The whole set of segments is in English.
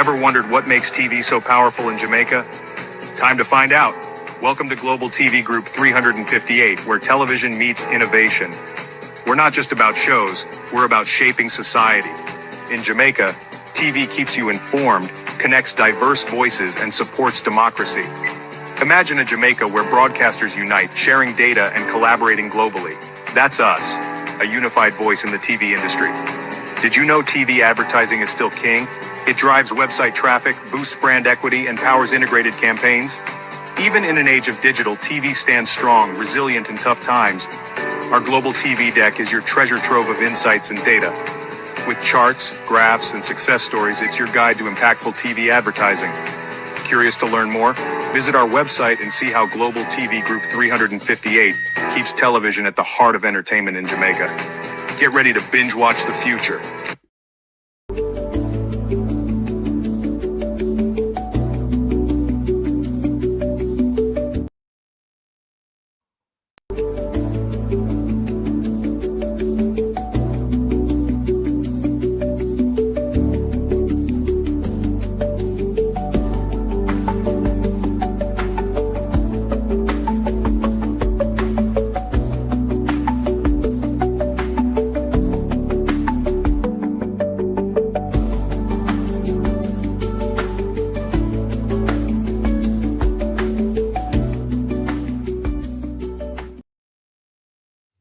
Ever wondered what makes TV so powerful in Jamaica? Time to find out. Welcome to Global TV Group 358, where television meets innovation. We're not just about shows, we're about shaping society. In Jamaica, TV keeps you informed, connects diverse voices, and supports democracy. Imagine a Jamaica where broadcasters unite, sharing data and collaborating globally. That's us, a unified voice in the TV industry. Did you know TV advertising is still king? It drives website traffic, boosts brand equity, and powers integrated campaigns. Even in an age of digital, TV stands strong, resilient in tough times. Our global TV deck is your treasure trove of insights and data. With charts, graphs, and success stories, it's your guide to impactful TV advertising. Curious to learn more? Visit our website and see how Global TV Group 358 keeps television at the heart of entertainment in Jamaica. Get ready to binge watch the future.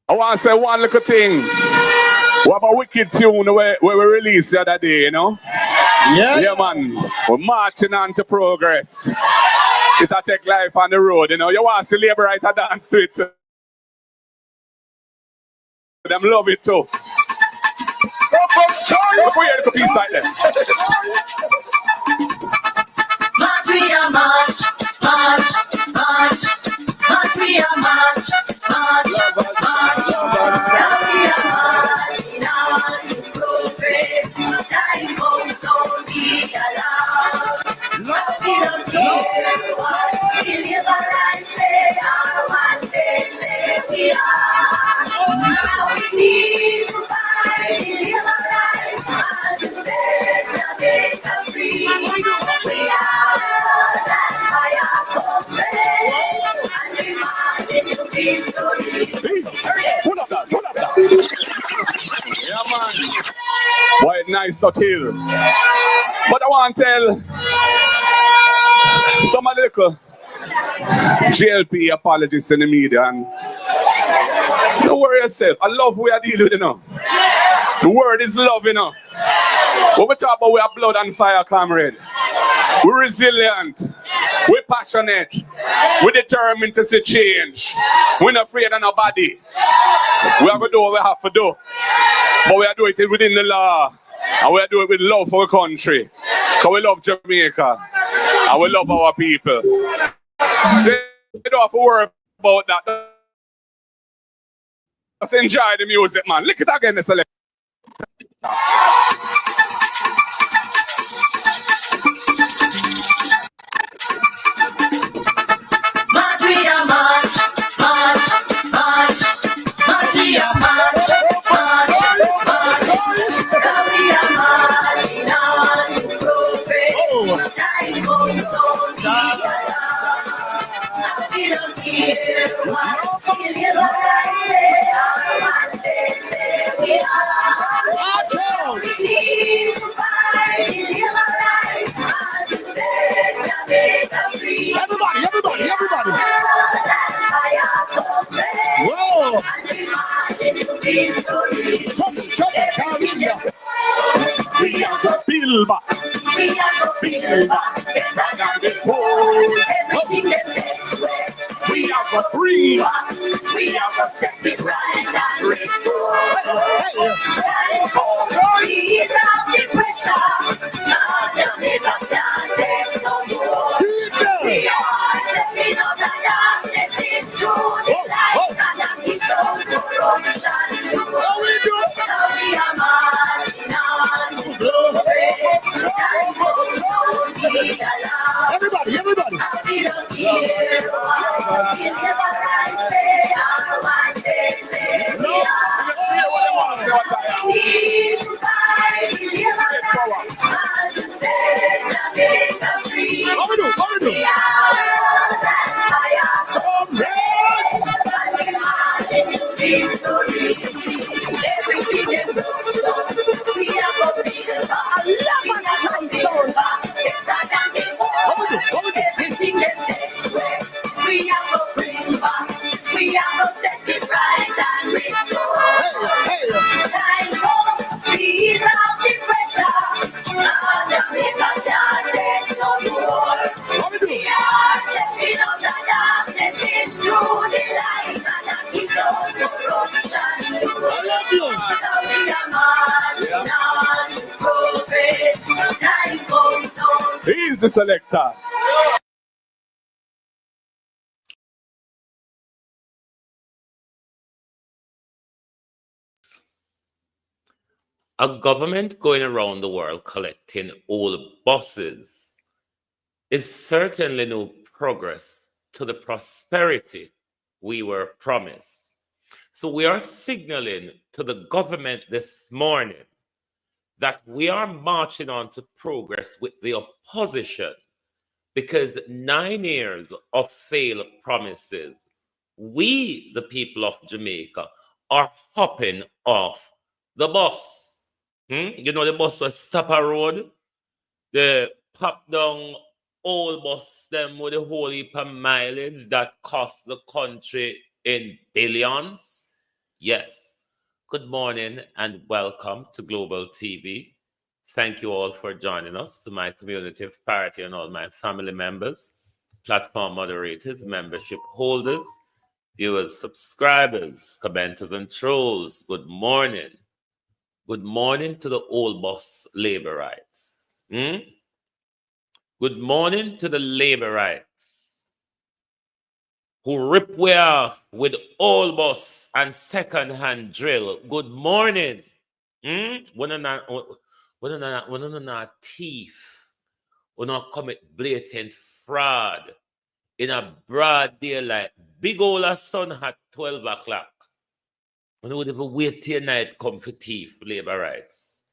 I want to say one little thing. We have a wicked tune where we released the other day, you know? Yeah, man. We're marching on to progress. It'll take life on the road, you know? You want to see labor right a dance to it. Them love it too. Let's put your little piece like that. March, we are march, march, march. March, we are march, march, march. Now we are marching on to progress. Time comes only allowed. But we don't care what we live and say, or what they say we are. Now we need to find deliverance and to set Jamaica free. We are that fire complex and we march into victory. Pull up that. Yeah, man. Boy, nice to kill. But I want to tell some of the little GLP apologists in the media, and don't worry yourself. I love what we are dealing with, you know. The word is love, you know. When we talk about we are blood and fire, comrade. We're resilient. We're passionate. We're determined to see change. We're not afraid of nobody. We are going to do what we have to do. But we are doing it within the law. And we are doing it with love for our country. Because we love Jamaica. And we love our people. So you don't have to worry about that. Just enjoy the music, man. Look it again, the select. March, we are march, march, march. March, we are march, march, march. Now we are marching on to progress. Time goes on, we are now we don't care what we live and say, or what they say we are. We need to find deliverance and to set Jamaica free. Everybody. Whoa! And we march into victory. We are the Build back. We are the build back better than before. Everything that takes away. We are the bring back. We are the set it right and restore. Ease up the pressure. Now Jamaica can't take no more. We are stepping out the darkness into the light and keep on corruption. Now we are marching on to progress. Time goes on, we allow. Everybody. We don't care what we never say or what they say we are. We need to find deliverance and to set He's the selector. A government going around the world collecting old buses is certainly no progress to the prosperity we were promised. So we are signaling to the government this morning that we are marching on to progress with the opposition because 9 years of failed promises, we, the people of Jamaica, are hopping off the bus. You know, the bus was stop a road, the pop down old bus them with a whole heap of mileage that cost the country in billions. Yes. Good morning and welcome to Global TV. Thank you all for joining us, to my community of party and all my family members, platform moderators, membership holders, viewers, subscribers, commenters, and trolls. Good morning. Good morning to the old boss laborites. Good morning to the laborites who rip we off with old boss and second-hand drill. Good morning. When I'm not thief, when I commit blatant fraud in a broad daylight, big old sun at 12 o'clock. When would ever wait till night come for thief, labor rights,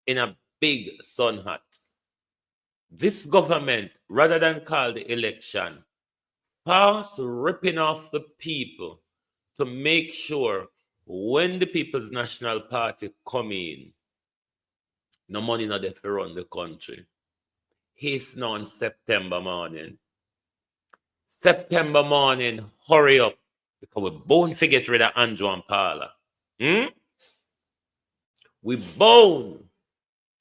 in a big sun hat. This government, rather than call the election, fast ripping off the people to make sure when the People's National Party come in, no money not there to run the country. Hasten on September morning. September morning, hurry up, because we're bound to get rid of Andrew and Paula. We bound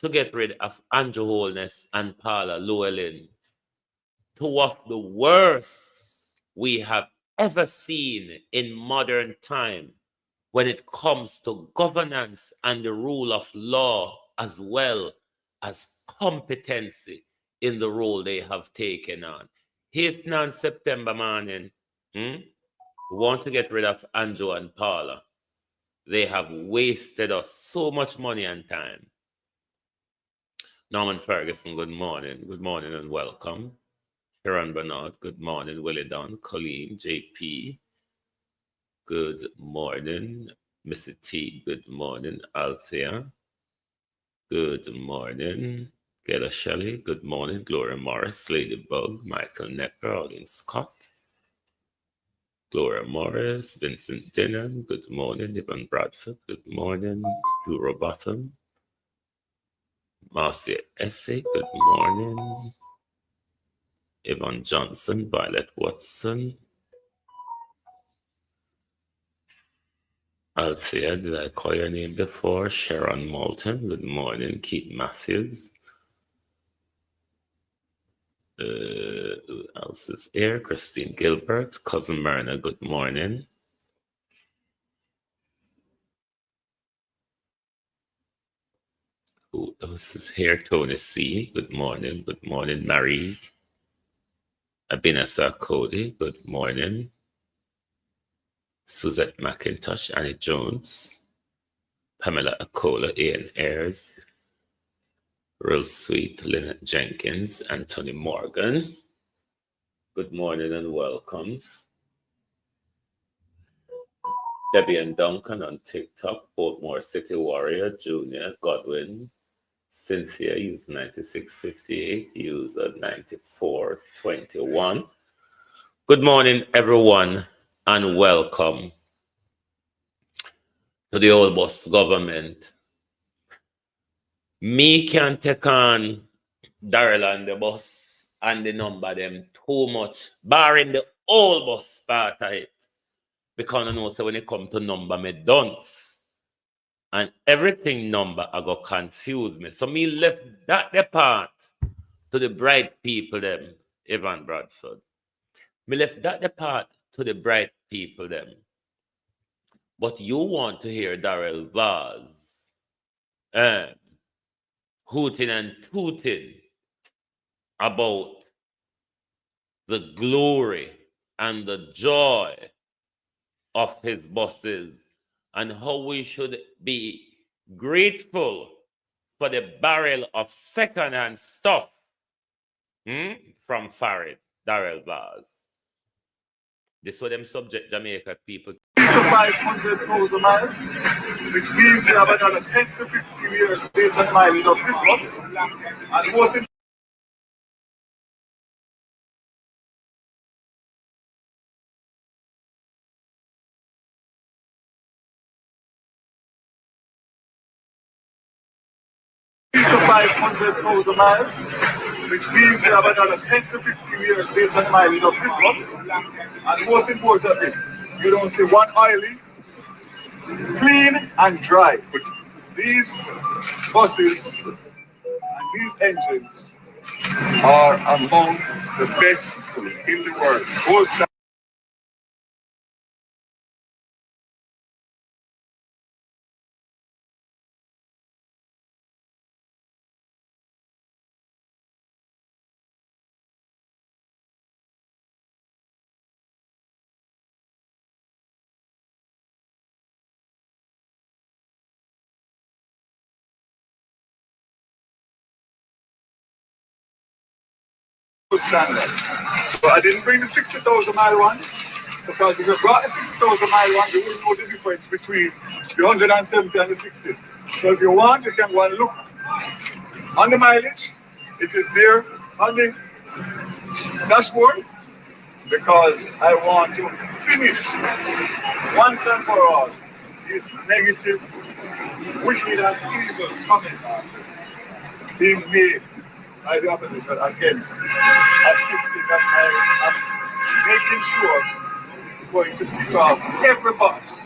to get rid of Andrew Holness and Paula Llewellyn. Two of the worst we have ever seen in modern time when it comes to governance and the rule of law, as well as competency in the role they have taken on. Hasten on September morning. We want to get rid of Andrew and Paula. They have wasted us so much money and time. Norman Ferguson, good morning. Good morning and welcome. Sharon Bernard, good morning. Willie Don, Colleen, JP, good morning. Missy T, good morning. Althea, good morning. Gela Shelley, good morning. Gloria Morris, Ladybug, Michael Necker, Arlene Scott, Gloria Morris, Vincent Dinnan, good morning. Evan Bradford, good morning. Euro Bottom, Marcia Essay, good morning. Yvonne Johnson, Violet Watson. Althea, did I call your name before? Sharon Moulton, good morning. Keith Matthews. Who else is here? Christine Gilbert, Cousin Myrna, good morning. Who else is here? Tony C, good morning. Good morning, Marie. Abinasa Cody, good morning. Suzette McIntosh, Annie Jones, Pamela Akola, Ian Ayres, Real Sweet, Lynette Jenkins, Anthony Morgan. Good morning and welcome. Debbie and Duncan on TikTok, Portmore City Warrior, Junior, Godwin, Cynthia, user 9658, user 9421. Good morning, everyone, and welcome to the old boss government. Me can take on Daryl and the boss and the number them too much, barring the old boss part of it. Because I know so when it come to number, me dunce. And everything number I go confuse me. So me left that the part to the bright people them, Evan Bradford. Me left that the part to the bright people them. But you want to hear Darrell Vaz hooting and tooting about the glory and the joy of his buses and how we should be grateful for the barrel of second-hand stuff from Farid, Darrell Bars. This was them subject Jamaica people. To 500,000 miles, which means you have another 10 to 15 years based on mileage of this bus. And most important, to 500,000 miles, which means you have another 10 to 15 years based on mileage of this bus. And most importantly, you don't see one oily, clean and dry. These buses and these engines are among the best in the world. Gold standard. So I didn't bring the 60,000 mile one because if you brought the 60,000 mile one, you wouldn't know the difference between the 170 and the 60. So if you want, you can go and look on the mileage. It is there on the dashboard because I want to finish once and for all these negative, wicked and evil comments being made by the opposition against a system that I am making sure is going to tick off every box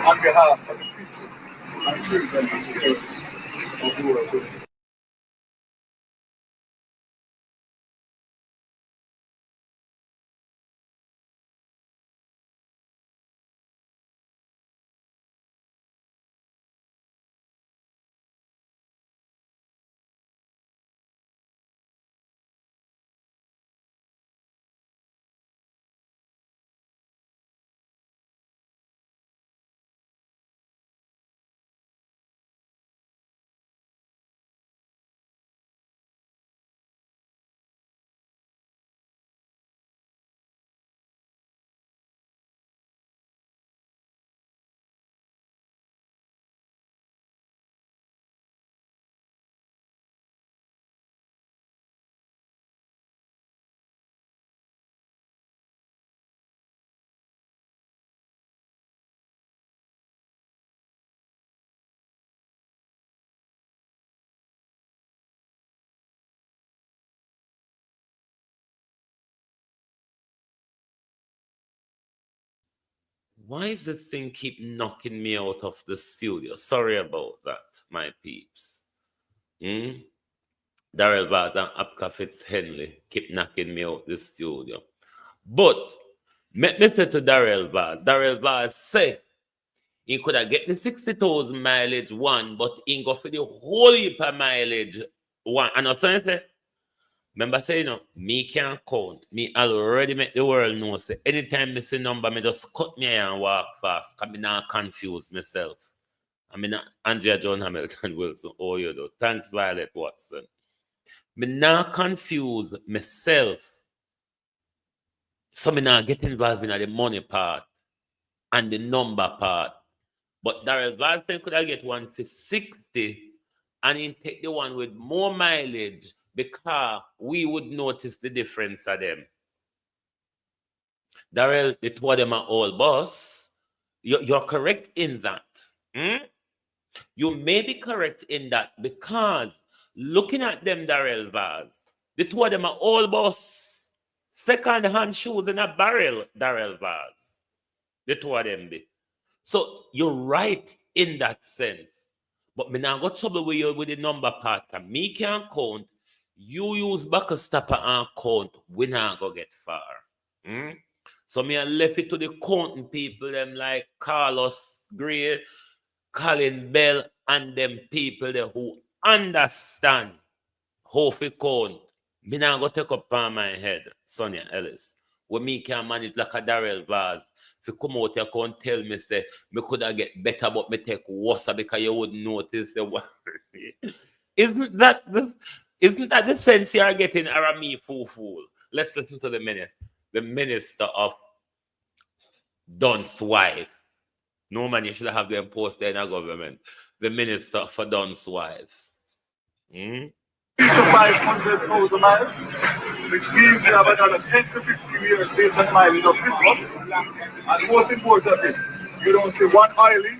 on behalf of the people and children and parents of the world. Why is this thing keep knocking me out of the studio? Sorry about that, my peeps. Darrell Bart and Apka Fitz-Henley keep knocking me out the studio. But, let me say to Darrell Bart say, he could have get the 60,000 mileage one, but he go for the whole heap of mileage one. And also I say, remember say, me can't count. Me already make the world know. Say, anytime I see number, me just cut me and walk fast. Because me not confuse myself. I mean, Andrea John Hamilton Wilson. Oh, you do. Thanks, Violet Watson. Me not confuse myself. So me not get involved in the money part and the number part. But Darrell Valsen could have get one for 60 and he take the one with more mileage because we would notice the difference of them. Darrell, the two of them are all boss. You're correct in that. You may be correct in that because looking at them, Darrell Vaz, the two of them are all boss. Second-hand shoes in a barrel, Darrell Vaz. The two of them be. So you're right in that sense. But me now got trouble with you with the number part. Because me can't count. You use back a stopper and count. We not go get far. So me I left it to the counting people, them like Carlos Gray, Colin Bell, and them people there who understand how to count Me now go take up on my head, Sonia Ellis. When me can manage like a Darrell Vaz, if you come out here and tell me, say, me could have get better, but me take worse because you wouldn't notice. Isn't that the sense you are getting, Arami fool? Let's listen to the minister of Don's wife. No man, you should have them post there in our government. The minister for Don's wives. To 500,000 miles, which means you have another 10 to 15 years based on mileage of this bus. And most importantly, you don't see one oily,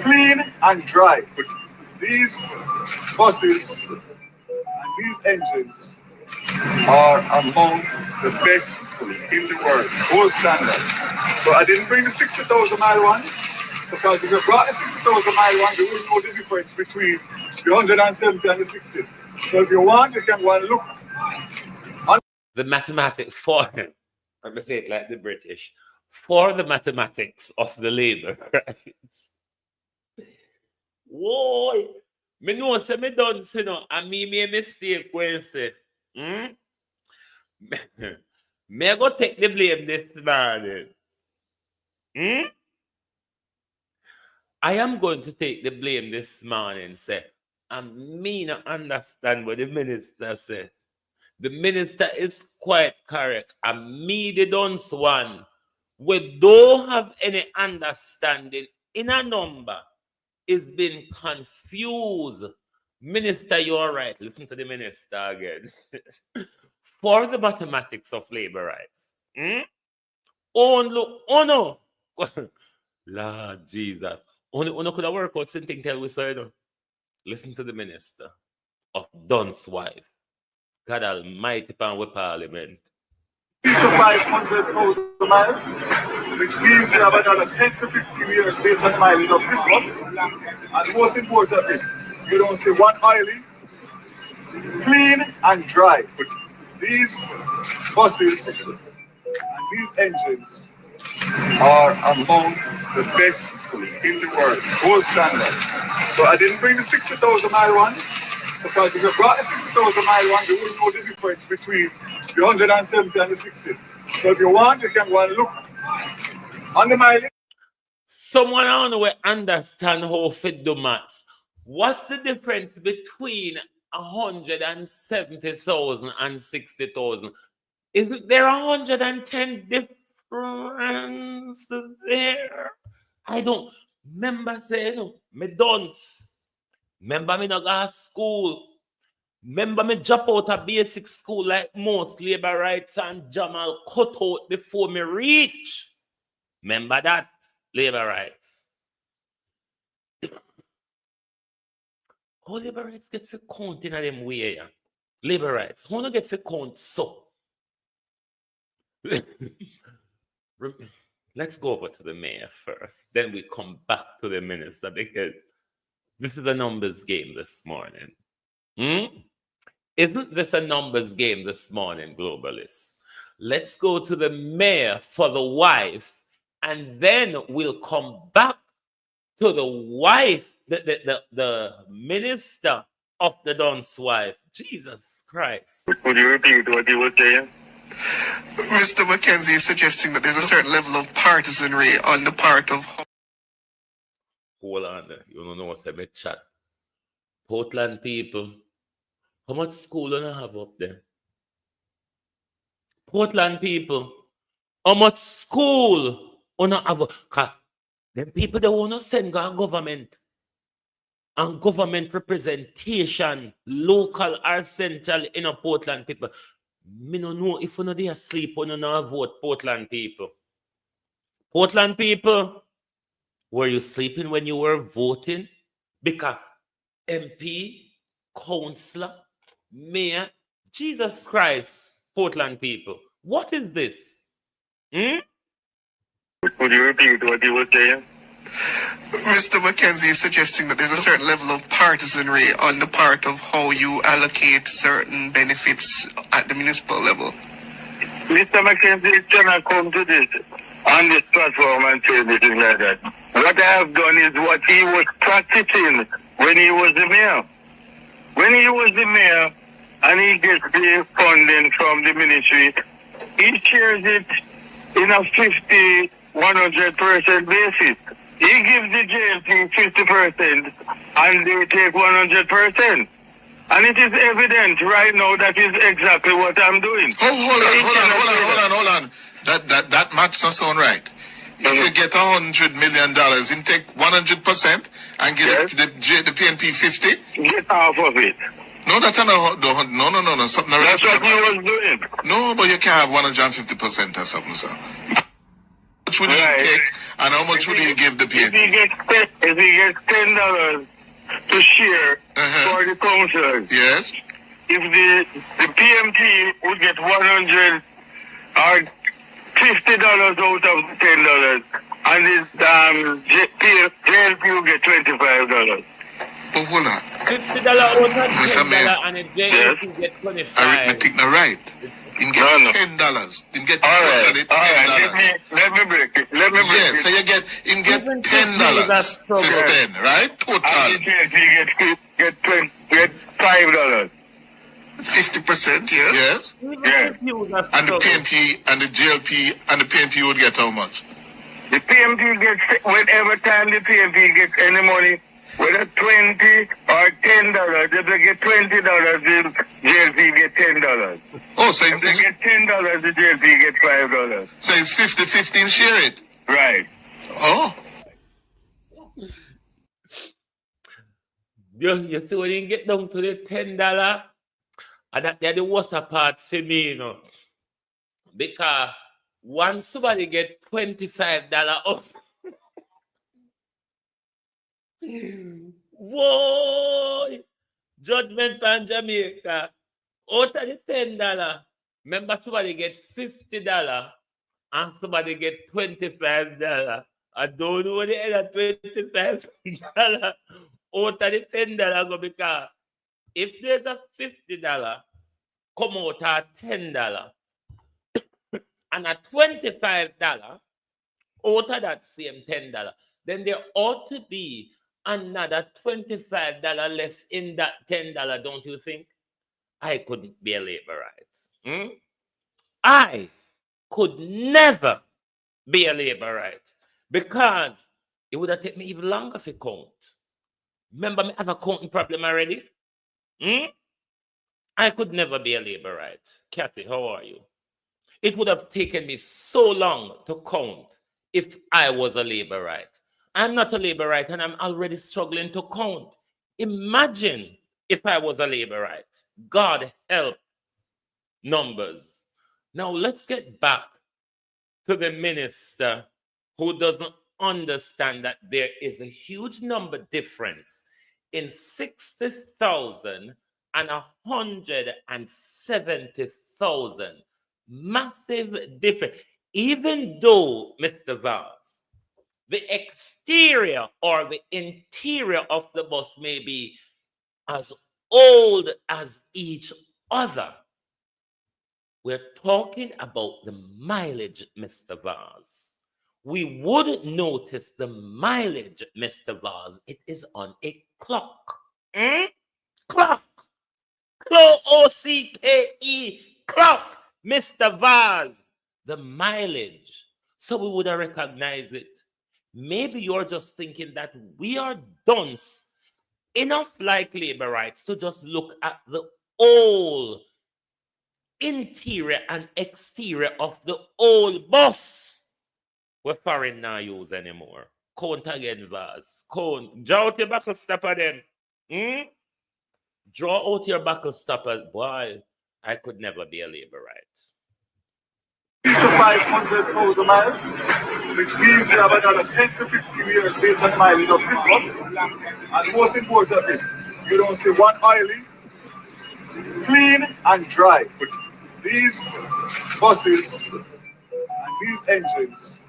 clean and dry. These buses and these engines are among the best in the world, gold standard. So I didn't bring the 60,000 mile one, because if you brought the 60,000 mile one, there will know the difference between the 170 and the 60. So if you want, you can go and look. The mathematics for, let me say it like the British, for the mathematics of the labor rights. Whoa, me know say me done say no, and me make a mistake when say, me go take the blame this morning. I am going to take the blame this morning, say, and me not understand what the minister said. The minister is quite correct, and me the dunce one, we don't have any understanding in a number. Is being confused. Minister, you're right. Listen to the minister again. For the mathematics of labor rights. Oh no. Lord Jesus. Only could have worked out something tell we said. Listen to the minister of Don's wife. God Almighty pan with parliament. To 500,000 miles, which means you have another 10 to 15 years based on mileage of this bus. And most importantly, you don't see one oily, clean and dry. These buses and these engines are among the best in the world, gold standard. So I didn't bring the 60,000 mile one, because if you brought the 60,000 mile one, you will know the difference between the 170 and the 60. So if you want, you can go and look on the mileage. Someone I don't know will understand how fit do maths. What's the difference between 170,000 and 60,000? Isn't there 110 difference there? I don't remember saying me dunce. Remember me not go to school. Remember me drop out of basic school like most labor rights and Jamal cut out before me reach. Remember that? Labor rights. How labor rights get for count in them way? Yeah? Labor rights. How no get for count so? Let's go over to the mayor first. Then we come back to the minister, because this is a numbers game this morning. Isn't this a numbers game this morning, globalists? Let's go to the mayor for the wife, and then we'll come back to the wife, the minister of the Don's wife. Jesus Christ. Would you repeat what you were saying? Mr. Mackenzie is suggesting that there's a certain level of partisanry on the part of... Hold on there. You don't know what's a bit chat. Portland people, how much school do you have up there? Portland people, how much school do you have? Because them people, they want to send our government. And government representation, local or central in a Portland people. Me no know if you know they asleep or not vote Portland people. Portland people, were you sleeping when you were voting? Because MP, councillor, mayor, Jesus Christ, Portland people. What is this? Would you repeat what you were saying? Mr. Mackenzie is suggesting that there's a certain level of partisanry on the part of how you allocate certain benefits at the municipal level. Mr. Mackenzie cannot come to this on this platform and say this is like that. What I have done is what he was practicing when he was the mayor. When he was the mayor, and he gets the funding from the ministry, he shares it in a 50, 100% basis. He gives the JLP 50% and they take 100%. And it is evident right now that is exactly what I'm doing. Hold on. That math's not sound right. If you get $100 million, you take 100% and get the PNP 50? Get half of it. No, that's not no. Something that's what he was doing. No, but you can't have 150% or something, sir. How much would he take and how much would he give the PNP? If he gets $10 to share for the councillors. Yes. If the PMP would get 100 or $50 out of the $10, and the JLP will get $25. Oh, hold on. $50 out of $10 and the JLP get $25. Arithmetic not right. You get $10. You get $10. Let me break it. So you get $10 to spend, right? Total. And the JLP get $5. 50%, yes. Yes. And the PNP and the JLP and the PNP would get how much? The PNP gets, whenever time the PNP gets any money, whether $20 or $10, if they get $20, the JLP get $10. Oh, so if they get $10, the JLP get $5. So it's 50-50 share it? Right. Oh. You see when you get down to the $10, and that's the worst part for me, you know. Because once somebody get $25 off, whoa, judgment on Jamaica, out of the $10, remember somebody get $50 and somebody get $25. I don't know the other $25 out of the $10 go, because if there's a $50 come out at $10 and a $25 out of that same $10, then there ought to be another $25 less in that $10, don't you think? I couldn't be a laborite. I could never be a laborite because it would have taken me even longer to count. Remember, I have a counting problem already. I could never be a laborite. Kathy, how are you? It would have taken me so long to count if I was a laborite. I'm not a laborite and I'm already struggling to count. Imagine if I was a laborite. God help numbers. Now let's get back to the minister who doesn't understand that there is a huge number difference in 60,000 and 170,000. Massive difference. Even though, Mr. Vaz, the exterior or the interior of the bus may be as old as each other, we're talking about the mileage, Mr. Vaz. We would notice the mileage, Mr. Vaz. It is on a clock. Clock. C-L-O-C-K-E. Clock, Mr. Vaz. The mileage. So we would recognize it. Maybe you're just thinking that we are dunce enough like laborites to just look at the old interior and exterior of the old bus. We're foreign now use anymore. Count again, Vaz. Count. Draw out your buckle stopper then. Draw out your buckle stopper. Boy, I could never be a laborite. To 500,000 miles, which means you have another 10 to 15 years based on mileage of this bus. And most importantly, you don't see one oily, clean and dry. These buses and these engines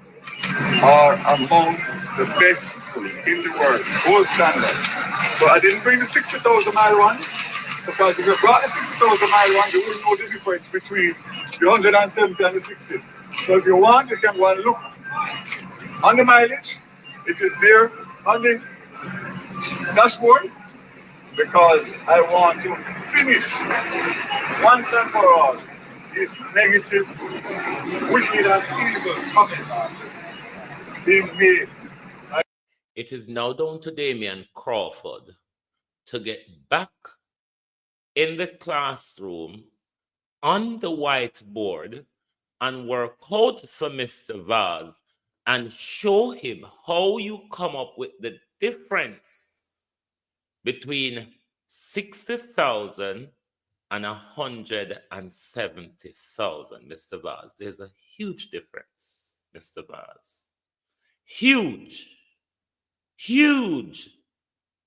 are among the best in the world, gold standard. So I didn't bring the 60,000 mile one, because if you brought the 60,000 mile one, you wouldn't know the difference between the 170 and the 60. So if you want, you can go and look on the mileage. It is there on the dashboard, because I want to finish once and for all these negative, wicked and evil comments being made. It is now down to Damian Crawford to get back in the classroom on the whiteboard and work out for Mr. Vaz and show him how you come up with the difference between 60,000 and 170,000, Mr. Vaz. There's a huge difference, Mr. Vaz. Huge,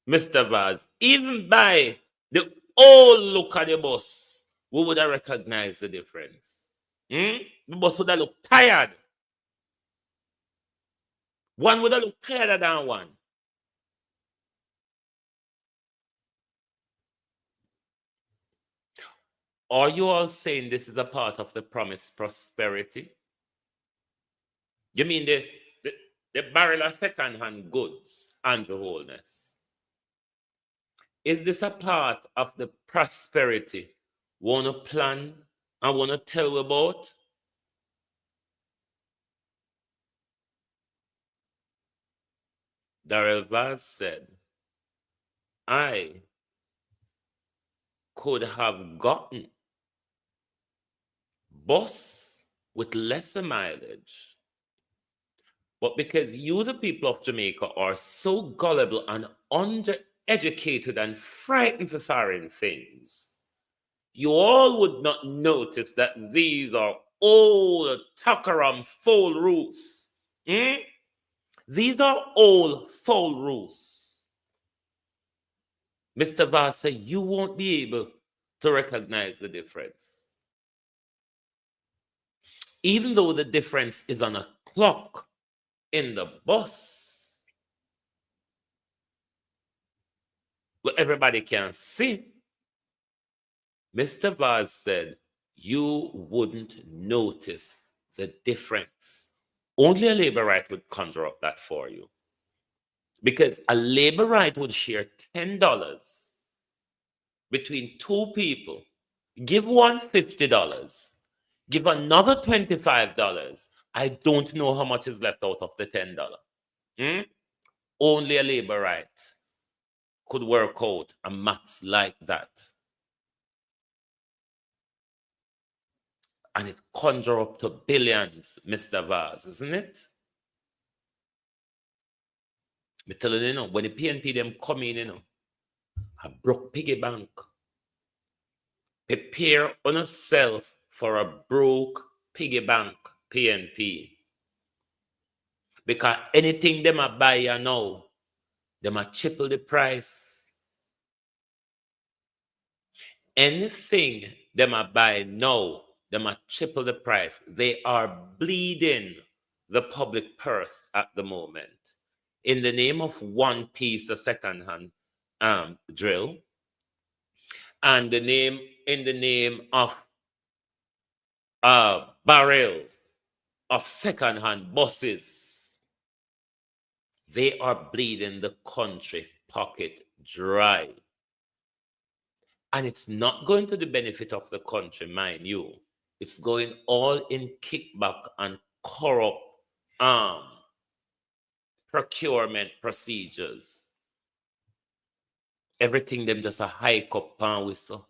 Mr. Vaz. Even by the old look at the bus, we would have recognized the difference. The bus would have looked tired. One would have looked tired than one. Are you all saying this is a part of the promised prosperity? You mean the barrel of second-hand goods, Andrew Holness? Is this a part of the prosperity want to plan and want to tell you about? Darrell Vaz said, I could have gotten bus with lesser mileage, but because you, the people of Jamaica, are so gullible and undereducated and frightened for foreign things, you all would not notice that these are old Takaram foul roofs. These are old foul roofs. Mr. Vaz said, you won't be able to recognize the difference. Even though the difference is on a clock in the bus, where everybody can see, Mr. Vaz said, you wouldn't notice the difference. Only a labor right would conjure up that for you. Because a labor right would share $10 between two people, give one $50, give another $25. I don't know how much is left out of the $10. Only a labor right could work out a maths like that. And it conjure up to billions, Mr. Vaz, isn't it? Me telling you, when the PNP them come in, a broke piggy bank. Prepare on yourself for a broke piggy bank, PNP. Because anything them a buy you now, them a triple the price. Anything them a buy now, them a triple the price. They are bleeding the public purse at the moment. In the name of one piece of second-hand drill, and in the name of a barrel of second-hand buses, they are bleeding the country pocket dry. And it's not going to the benefit of the country, mind you. It's going all in kickback and corrupt procurement procedures. Everything them just a hike up and whistle.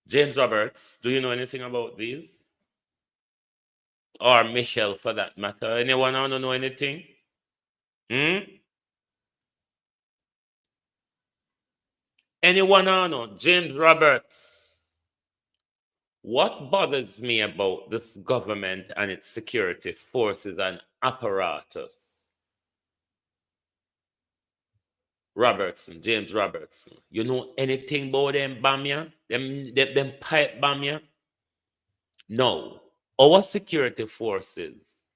James Roberts, do you know anything about these? Or Michelle, for that matter? Anyone want to know anything? Anyone want to know? James Roberts. What bothers me about this government and its security forces and apparatus? Robertson, James Robertson. You know anything about them Bamia? Them pipe Bamia? No. Our security forces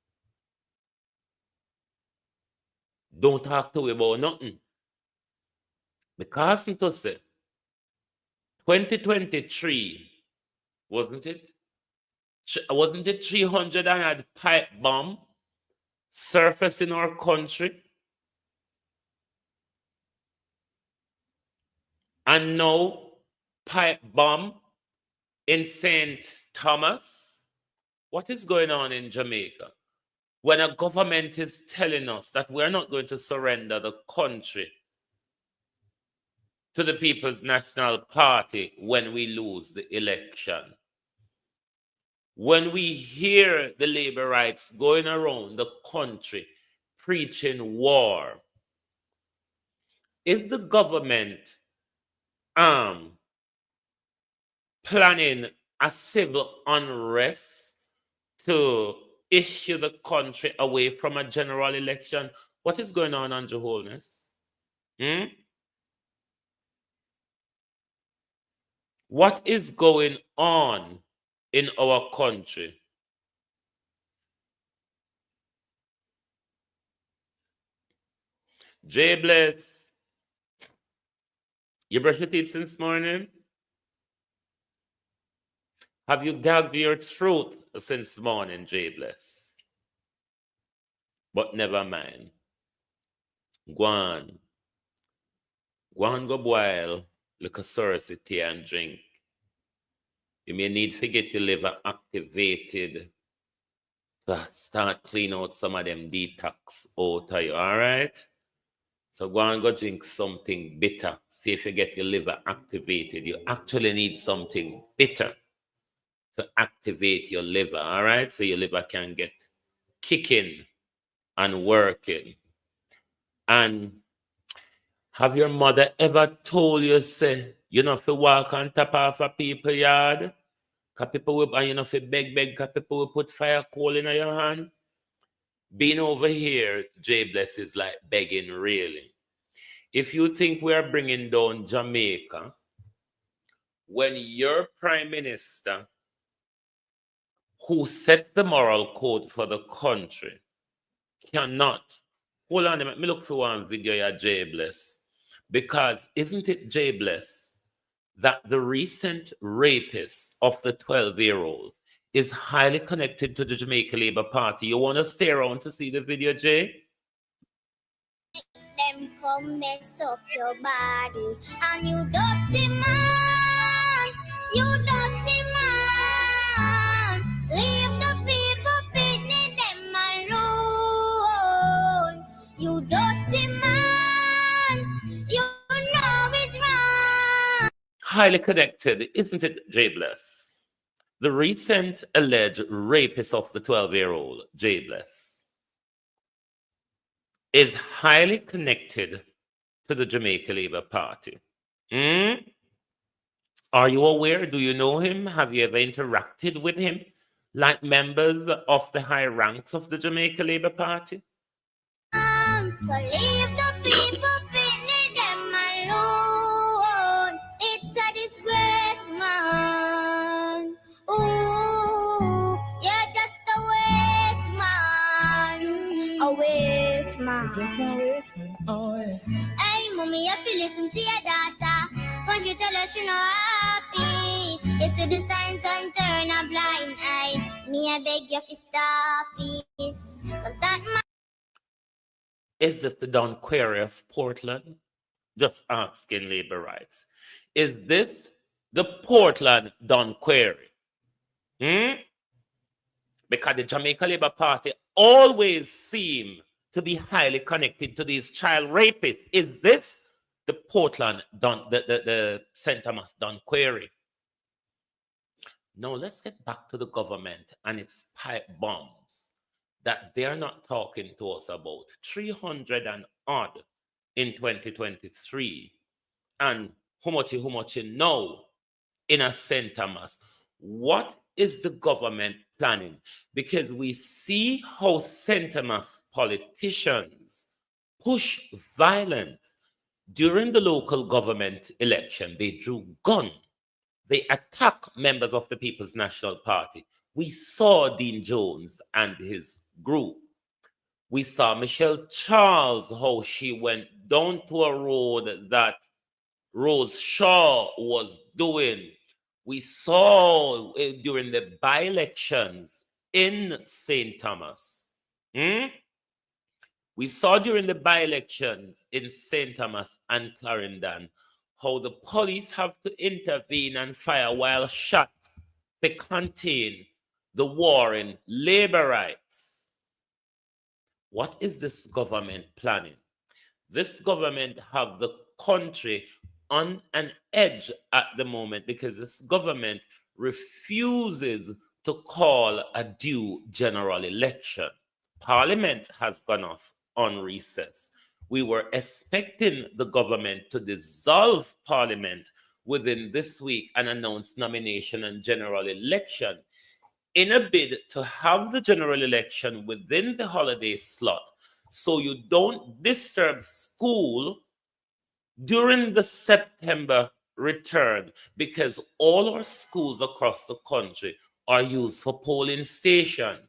don't talk to you about nothing. Because to say 2023, wasn't it? Wasn't it 300 and had pipe bomb surface in our country? And no pipe bomb in St. Thomas. What is going on in Jamaica? When a government is telling us that we're not going to surrender the country to the People's National Party when we lose the election. When we hear the labor rights going around the country preaching war, is the government planning a civil unrest to issue the country away from a general election? What is going on Your Holiness? What is going on in our country? Jay Bless, you brush your teeth since morning? Have you gagged your throat since morning, Jay Bless? But never mind. Go on. Go boil, look a source tea and drink. You may need to get your liver activated to start clean out some of them detox out of you, all right? So go drink something bitter. See if you get your liver activated. You actually need something bitter to activate your liver, all right? So your liver can get kicking and working. And have your mother ever told you, say, you know, if you walk on top of a people yard, because people will, and you know, if you beg, because people will put fire coal in your hand? Being over here, Jay Bless, is like begging, really. If you think we are bringing down Jamaica, when your prime minister, who set the moral code for the country, cannot, hold on, let me look for one video here, Jay Bless. Because isn't it, Jay Bless, that the recent rapist of the 12-year-old is highly connected to the Jamaica Labour Party? You want to stay around to see the video, Jay? Them come mess up your body, and you dirty man, leave the people picnic them alone. You dirty man, you know it's wrong. Highly connected, isn't it, Jay Bless? The recent alleged rapist of the 12-year-old, Jay Bless, is highly connected to the Jamaica Labour Party. Are you aware? Do you know him? Have you ever interacted with him like members of the high ranks of the Jamaica Labour Party? So leave the people picnic them alone. It's a disgrace, man. Ooh, you're just a waste man. A waste man. Just a waste man. Oh, yeah. Hey, mommy, if you listen to your daughter, when she tell us she not happy, you see the signs and turn a blind eye. Me, I beg you to stop it. Cause that man. Is this the Don Query of Portland? Just asking labor rights. Is this the Portland Don Query? Because the Jamaica Labour Party always seem to be highly connected to these child rapists. Is this the Portland the St. Thomas Don Query? Now let's get back to the government and its pipe bombs that they're not talking to us about. 300 and odd in 2023. And how much you know in a St. Thomas. What is the government planning? Because we see how St. Thomas politicians push violence. During the local government election, they drew gun. They attack members of the People's National Party. We saw Dean Jones and his group. We saw Michelle Charles, how she went down to a road that Rose Shaw was doing. We saw during the by-elections in St. Thomas. We saw during the by-elections in St. Thomas and Clarendon how the police have to intervene and fire while shot to contain the war in labor rights. What is this government planning? This government have the country on an edge at the moment because this government refuses to call a due general election. Parliament has gone off on recess. We were expecting the government to dissolve Parliament within this week and announce nomination and general election in a bid to have the general election within the holiday slot so you don't disturb school during the September return, because all our schools across the country are used for polling station.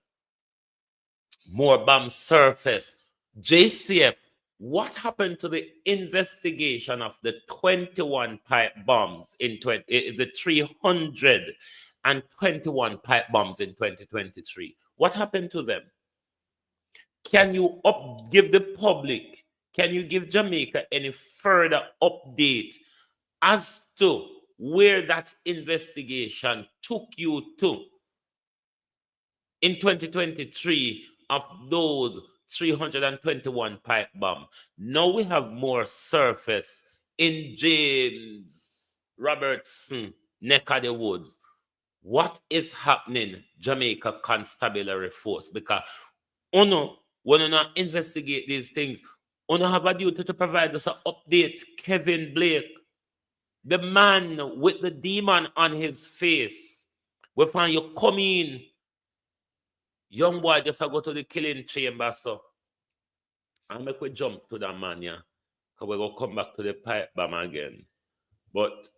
More bombs surface. JCF, what happened to the investigation of the 21 pipe bombs in the 321 pipe bombs in 2023? What happened to them? Can you give the public, can you give Jamaica any further update as to where that investigation took you to in 2023 of those 321 pipe bomb? Now we have more surface in James Robertson neck of the woods. What is happening, Jamaica Constabulary Force? Because when you not investigate these things, you have a duty to provide us an update. Kevin Blake, the man with the demon on his face, when you come in, young boy just go to the killing chamber, so I make we jump to that man, yeah, because we go come back to the pipe bomb again. But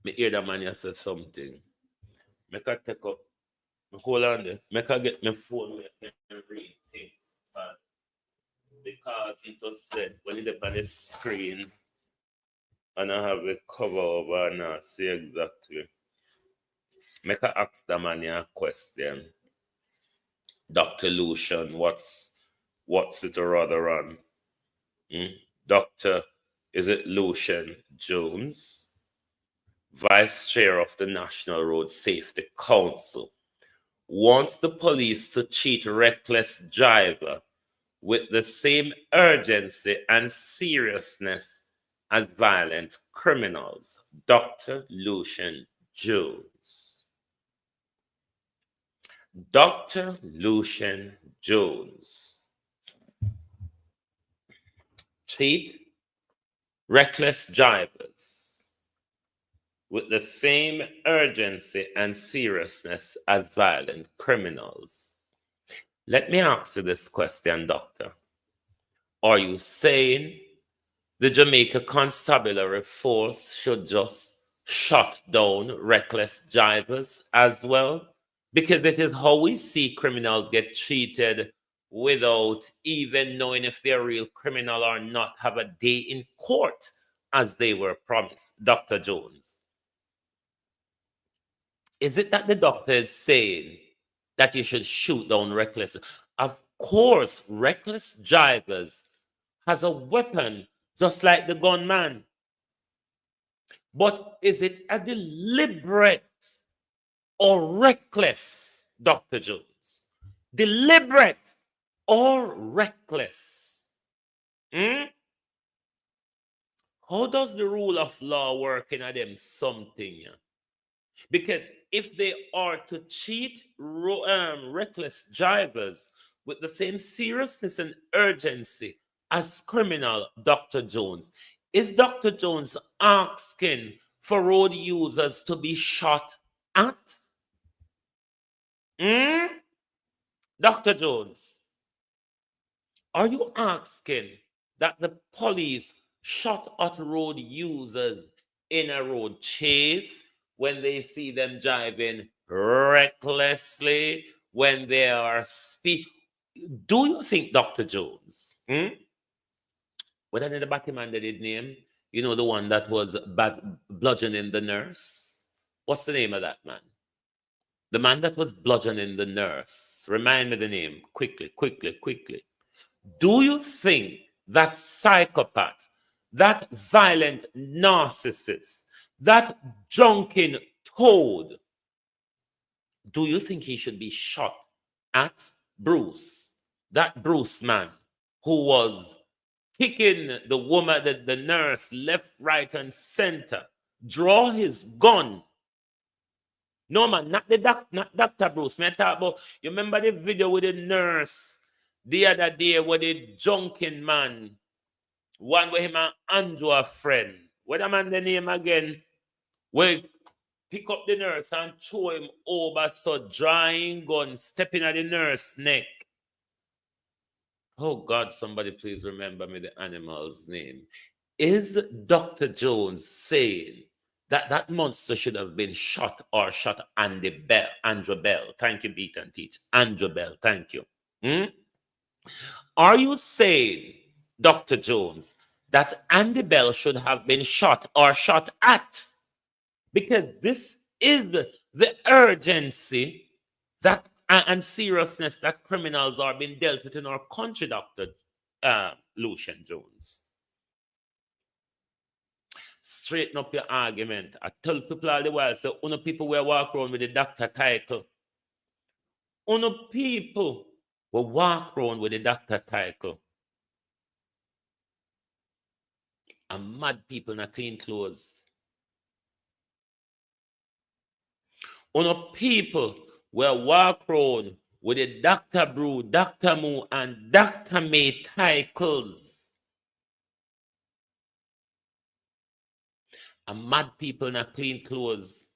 me hear that man say something. Make I take up. Hold on there. Make I get my phone and read things. Because it was said when it's on the screen and I have a cover over and I see exactly. Make I ask the man a question. Dr. Lucian, what's it rather on? Dr. Is it Lucian Jones, Vice Chair of the National Road Safety Council, wants the police to treat reckless driver with the same urgency and seriousness as violent criminals. Dr. Lucian Jones. Dr. Lucian Jones. Treat reckless drivers with the same urgency and seriousness as violent criminals. Let me ask you this question, Doctor. Are you saying the Jamaica Constabulary Force should just shut down reckless drivers as well? Because it is how we see criminals get treated without even knowing if they're a real criminal or not, have a day in court as they were promised. Dr. Jones, is it that the doctor is saying that you should shoot down reckless? Of course, reckless drivers has a weapon just like the gunman. But is it a deliberate or reckless, Dr. Jones? Deliberate or reckless? How does the rule of law work in them something? Because if they are to treat reckless drivers with the same seriousness and urgency as criminal, Dr. Jones, is Dr. Jones asking for road users to be shot at? Dr. Jones, are you asking that the police shot at road users in a road chase when they see them driving recklessly, when they are speed? Do you think, Dr. Jones, what did the Batman that did name? You know, the one that was bludgeoning the nurse? What's the name of that man? The man that was bludgeoning the nurse. Remind me the name. Quickly. Do you think that psychopath that violent narcissist, that drunken toad, do you think he should be shot at? Bruce, that Bruce man who was kicking the woman, the nurse, left, right, and center, draw his gun. No, man, not Dr. Bruce. Me talk about, you remember the video with the nurse the other day with the drunken man, one with him and Andrew, a friend. What a man the name again? Where pick up the nurse and throw him over, so drawing gun, stepping at the nurse neck. Oh God, somebody please remember me the animal's name. Is Dr. Jones saying that that monster should have been shot or shot Andrew Bell? Thank you, Beat and Teach. Andrew Bell, thank you. Are you saying, Dr. Jones, that Andy Bell should have been shot or shot at? Because this is the urgency that and seriousness that criminals are being dealt with in our country, Dr. Lucian Jones. Straighten up your argument. I tell people all the while, so uno people will walk around with the doctor title. Uno people will walk around with the doctor title. And mad people in a clean clothes. Uno people will walk around with the Dr. Brew, Dr. Moo, and Dr. May titles. And mad people in a clean clothes.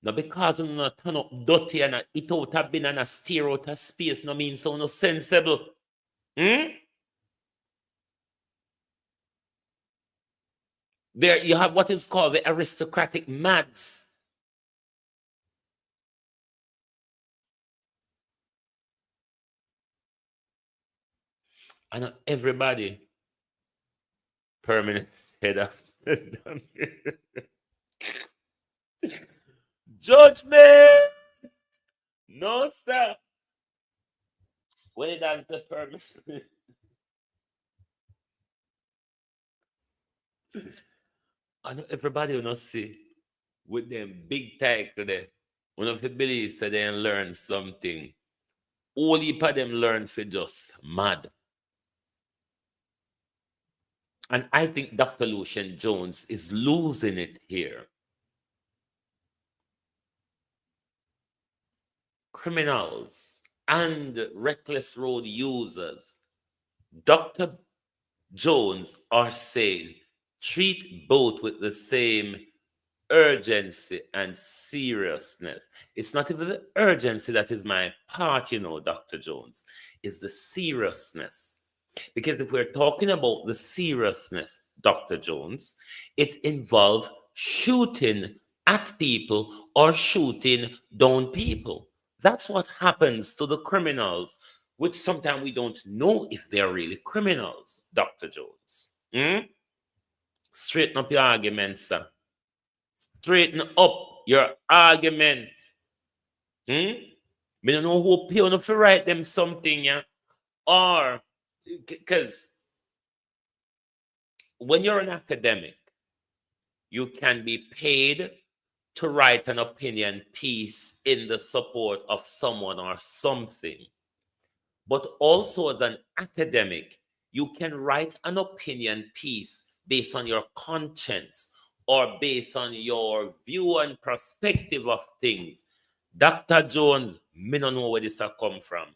Now because you not turn up dirty and eat out a bin and a steer out a space, no means so no sensible. There you have what is called the aristocratic mads. And everybody permanent head of judgment. No, sir. Wait on the permit. I know everybody will not see with them big title there. One of the beliefs that they learn something. All heap of them learn for just mad. And I think Dr. Lucian Jones is losing it here. Criminals and reckless road users, Dr. Jones are saying, treat both with the same urgency and seriousness. It's not even the urgency that is my part, you know, Dr. Jones. It's the seriousness. Because if we're talking about the seriousness, Dr. Jones, it involves shooting at people or shooting down people. That's what happens to the criminals, which sometimes we don't know if they're really criminals, Dr. Jones. Straighten up your argument, sir. Straighten up your argument. Me don't know who pay enough to write them something, yeah? Or because when you're an academic, you can be paid to write an opinion piece in the support of someone or something. But also as an academic, you can write an opinion piece based on your conscience or based on your view and perspective of things. Dr. Jones, me don't know where this has come from.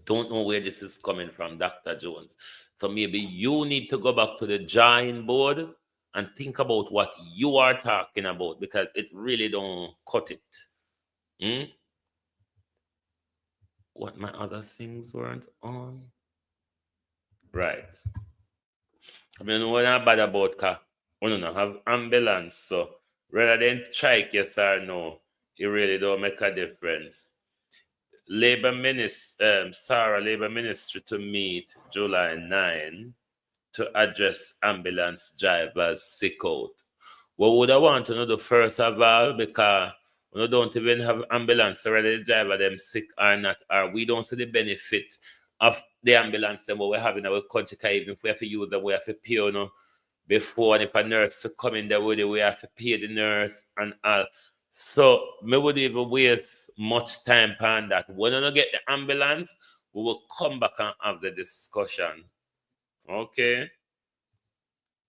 Don't know where this is coming from, Dr. Jones. So maybe you need to go back to the drawing board and think about what you are talking about, because it really don't cut it. What my other things weren't on? Right. I mean, what I'm bad about car. We don't have ambulance, so rather than strike yes or no, it really don't make a difference. Labor Minister, Sarah Labor Ministry to meet July 9 to address ambulance drivers sick out. What would I want to know the first of all, because we don't even have ambulance, so whether the driver them sick or not, or we don't see the benefit of the ambulance them what we have in our country. Even if we have to use them, we have to pay, you know, before. And if a nurse to come in there with it, we have to pay the nurse and all. So me would even waste much time on that. When I get the ambulance, we will come back and have the discussion. Okay?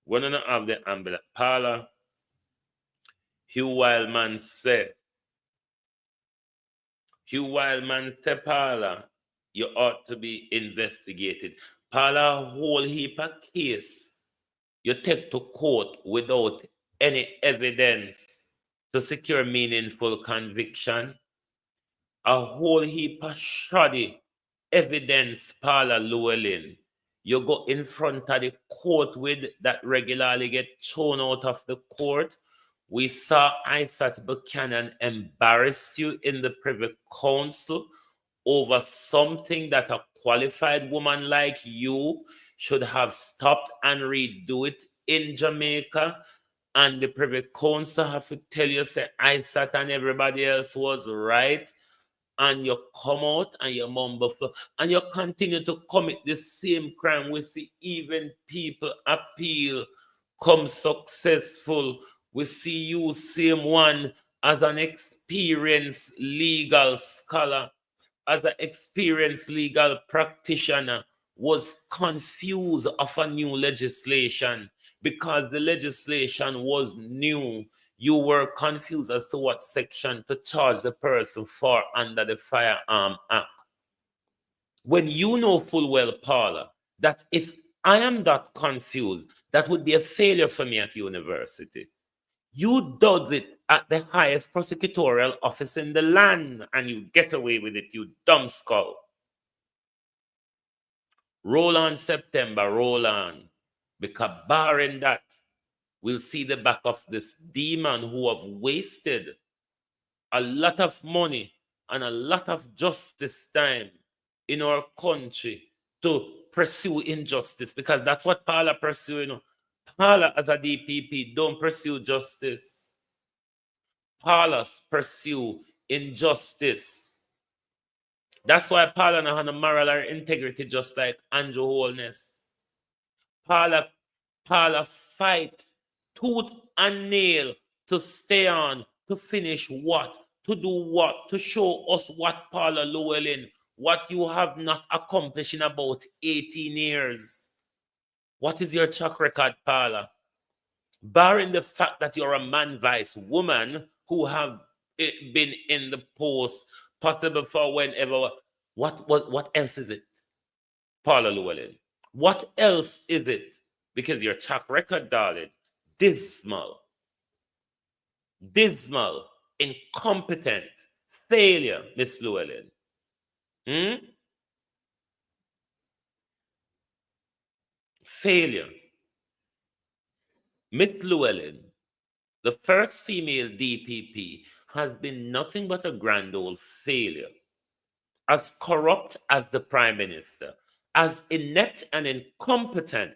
When I have the ambulance, Paula, Hugh Wildman said, Paula, you ought to be investigated. Paula, a whole heap of case you take to court without any evidence to secure meaningful conviction. A whole heap of shoddy evidence, Paula Llewellyn. You go in front of the court with that regularly get thrown out of the court. We saw Isaac Buchanan embarrass you in the Privy Council over something that a qualified woman like you should have stopped and redo it in Jamaica. And the Privy Council have to tell you, say, Isaac and everybody else was right. And you come out and you mumble and you continue to commit the same crime. We see even people appeal, come successful. We see you, same one, as an experienced legal scholar, as an experienced legal practitioner, was confused of a new legislation because the legislation was new. You were confused as to what section to charge the person for under the Firearm Act. When you know full well, Paula, that if I am that confused, that would be a failure for me at university. You does it at the highest prosecutorial office in the land and you get away with it, you dumb skull. Roll on, September, roll on. Because barring that, we'll see the back of this demon who have wasted a lot of money and a lot of justice time in our country to pursue injustice, because that's what Paula pursuing. Paula, as a DPP, don't pursue justice. Paula pursue injustice. That's why Paula now has a moral or integrity, just like Andrew Holness. Paula fight tooth and nail to stay on, to finish what, to do what, to show us what, Paula Llewellyn, what you have not accomplished in about 18 years. What is your track record, Paula? Barring the fact that you're a man vice woman who have been in the post possible for whenever, what else is it, Paula Llewellyn? What else is it? Because your track record, darling, dismal, incompetent, failure, Miss Llewellyn. Failure. Miss Llewellyn, the first female DPP, has been nothing but a grand old failure. As corrupt as the Prime Minister, as inept and incompetent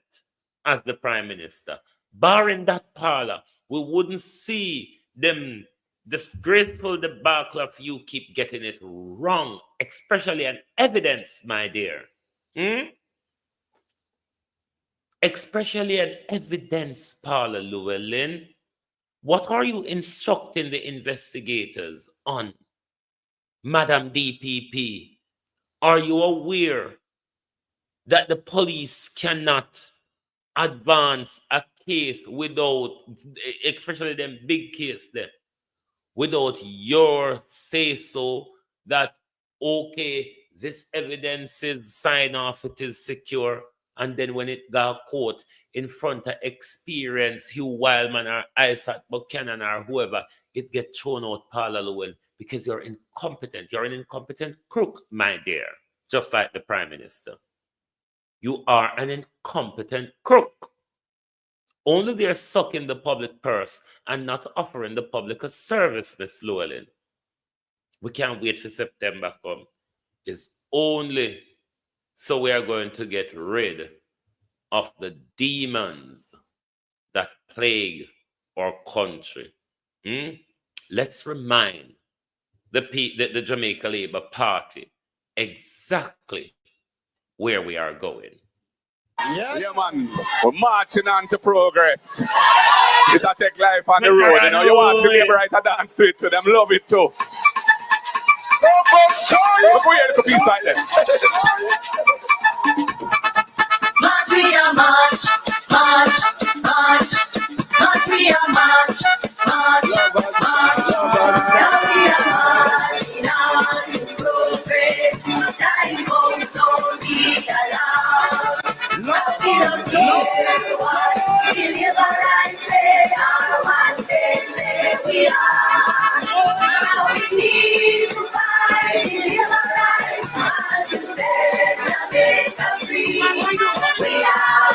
as the Prime Minister. Barring that, Paula, we wouldn't see them disgraceful debacle of you keep getting it wrong, especially on evidence, my dear. Especially on evidence, Paula Llewellyn. What are you instructing the investigators on, Madam DPP? Are you aware that the police cannot advance a case without, especially them big case there, without your say so that, okay, this evidence is signed off, it is secure, and then when it got caught in front of experienced Hugh Wildman or Isaac Buchanan or whoever, it get thrown out, Paula Llewellyn, because you're incompetent. You're an incompetent crook, my dear, just like the Prime Minister. You are an incompetent crook. Only they're sucking the public purse and not offering the public a service, Miss Llewellyn. We can't wait for September come. It's only so we are going to get rid of the demons that plague our country. Let's remind the Jamaica Labour Party exactly where we are going. Yeah, man. We're marching on to progress. It'll take life on the road. You know, you want to see them right and dance to it to them. Love it too. Look where you piece like that. March, we are march, march, march, march, we are march, march, march. Now we are marching on to progress. Time comes on the alarm. We don't care what deliverance say, or what they say we are. Now we need to find deliverance and to set Jamaica free. We are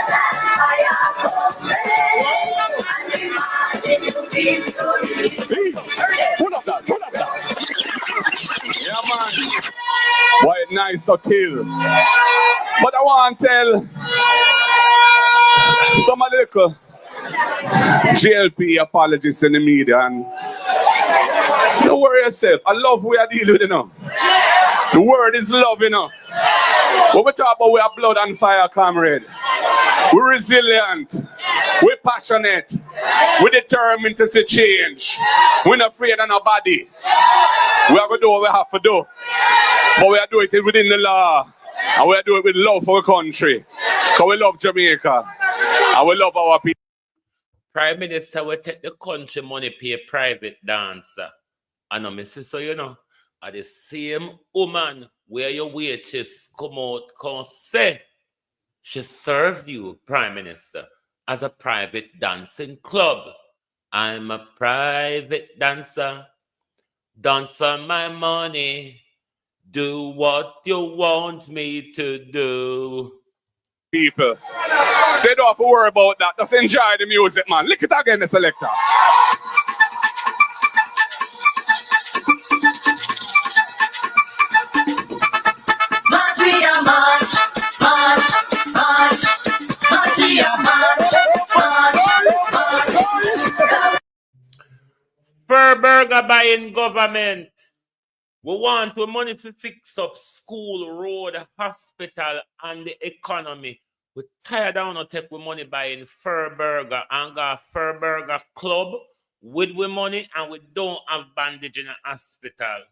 that fire complex, and we march into victory. Pull up that. Yeah, man. Boy, nice to kill. But I want to tell some of the little GLP apologists in the media, and don't worry yourself. I love we are dealing with, you know. The word is love, you know. When we talk about we are blood and fire, comrade. We're resilient. We're passionate. We're determined to see change. We're not afraid of nobody. We are going to do what we have to do. But we are doing it within the law. And we are doing it with love for our country. Because we love Jamaica. And we love our people. Prime Minister will take the country money, pay a private dancer. And I miss it, so you know, at the same woman where your waitress come out, come say, she served you, Prime Minister, as a private dancing club. I'm a private dancer. Dance for my money. Do what you want me to do. People. Say don't have to worry about that. Just enjoy the music, man. Lick it again, the selector. March, we are march, march, march, march, we are march, march, march. Per burger buying government. We want the money to fix up school, road, hospital, and the economy. We're tired of not take we money buying Fur Burger and got Fur Burger Club with we money, and we don't have bandage in the hospital.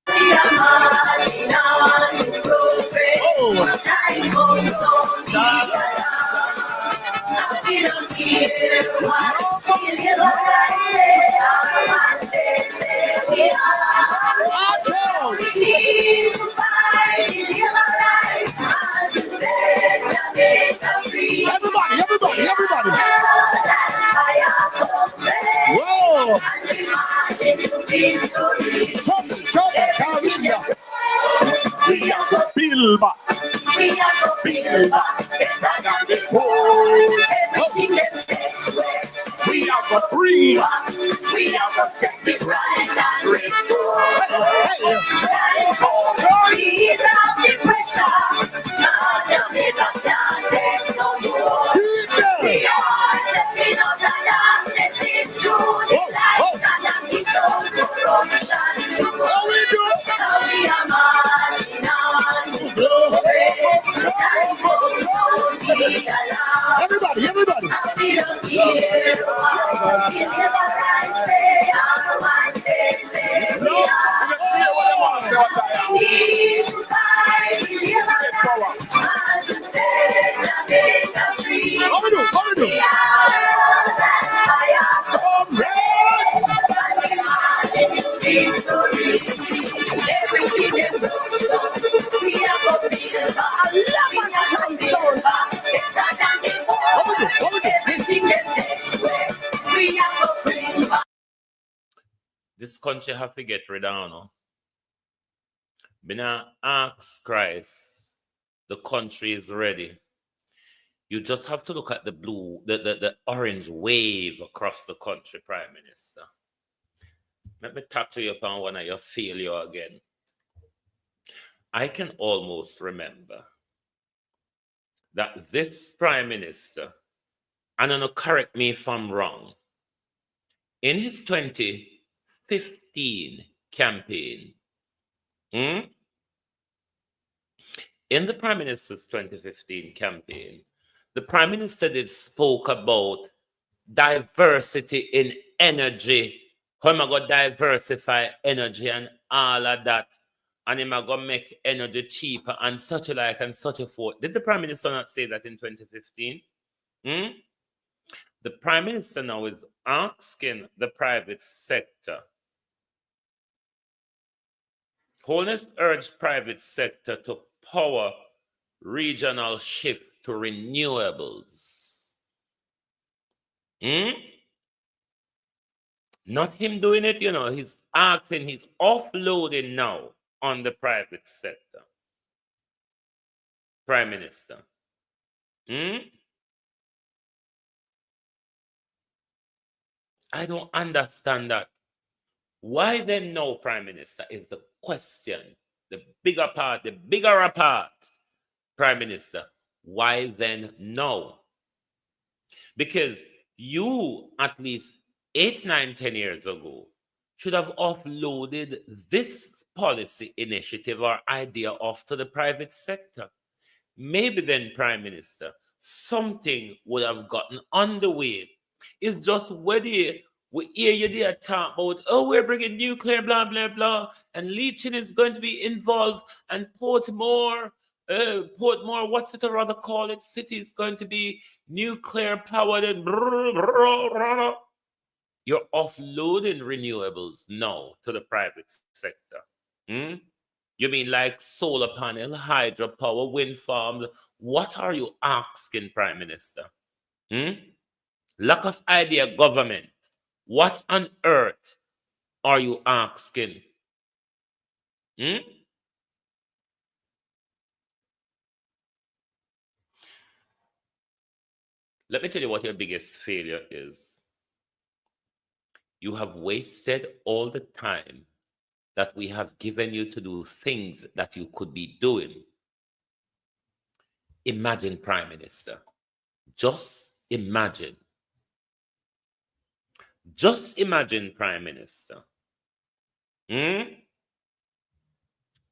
We are marching on to progress. Time goes on the alarm. Now we don't care what deliverance say, or what they say we are. We need to find deliverance and to set Jamaica free. Everybody. Whoa! And we march into victory. We are the Build back. build back better than before. Everything that takes away, we are the bring back. We are the set it right and restore. Ease off the pressure. Now Jamaica can't take no more. We are stepping out the darkness into the light, and keep on corruption. Now we are marching on to progress. Time goes on the alarm. Everybody. We don't care what deliverance say, or what they say we are. We need to find deliverance and to set Jamaica free. How we do? We are that fire complex, and we march into victory. Everything they broke down, we are going to build back. We are going to build back better than before. Everything that takes away, we are going to bring back. This country have to get rid of now. When I ask Christ, the country is ready. You just have to look at the blue, the orange wave across the country, Prime Minister. Let me tattoo you upon one of your failure again. I can almost remember that this Prime Minister, and I know, correct me if I'm wrong, in his 2015 campaign, in the Prime Minister's 2015 campaign, the Prime Minister did spoke about diversity in energy. How am I going to diversify energy and all of that? And am I going to make energy cheaper and such alike and such a forth? Did the Prime Minister not say that in 2015? The Prime Minister now is asking the private sector. Holness urged private sector to power regional shift to renewables. Not him doing it, he's asking, he's offloading now on the private sector. Prime Minister. I don't understand that. Why then no, Prime Minister, is the question. The bigger part, Prime Minister. Why then no? Because you, at least 8, 9, 10 years ago, should have offloaded this policy initiative or idea off to the private sector. Maybe then, Prime Minister, something would have gotten underway. It's just whether we hear you there talk about, we're bringing nuclear, blah, blah, blah, and leaching is going to be involved, and Portmore, what's it or rather call it, city is going to be nuclear powered and you're offloading renewables now to the private sector. You mean like solar panel, hydropower, wind farms? What are you asking, Prime Minister? Lack of idea government. What on earth are you asking? Let me tell you what your biggest failure is. You have wasted all the time that we have given you to do things that you could be doing. Imagine, Prime Minister. Just imagine. Just imagine, Prime Minister,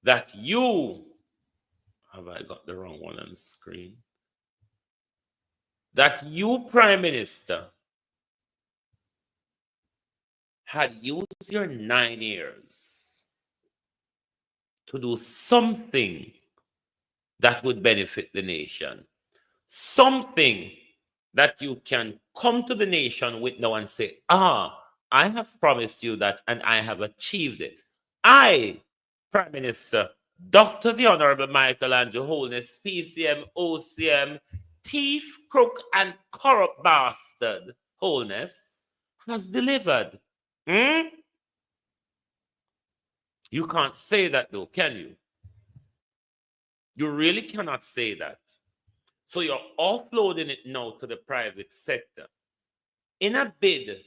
that you, have I got the wrong one on screen? That you, Prime Minister, had used your 9 years to do something that would benefit the nation. Something that you can come to the nation with now and say, I have promised you that and I have achieved it. I, Prime Minister, Dr. the Honorable Michael Andrew Holness, PCM, OCM, thief, crook, and corrupt bastard, Holness, has delivered. You can't say that though, can you? You really cannot say that. So you're offloading it now to the private sector in a bid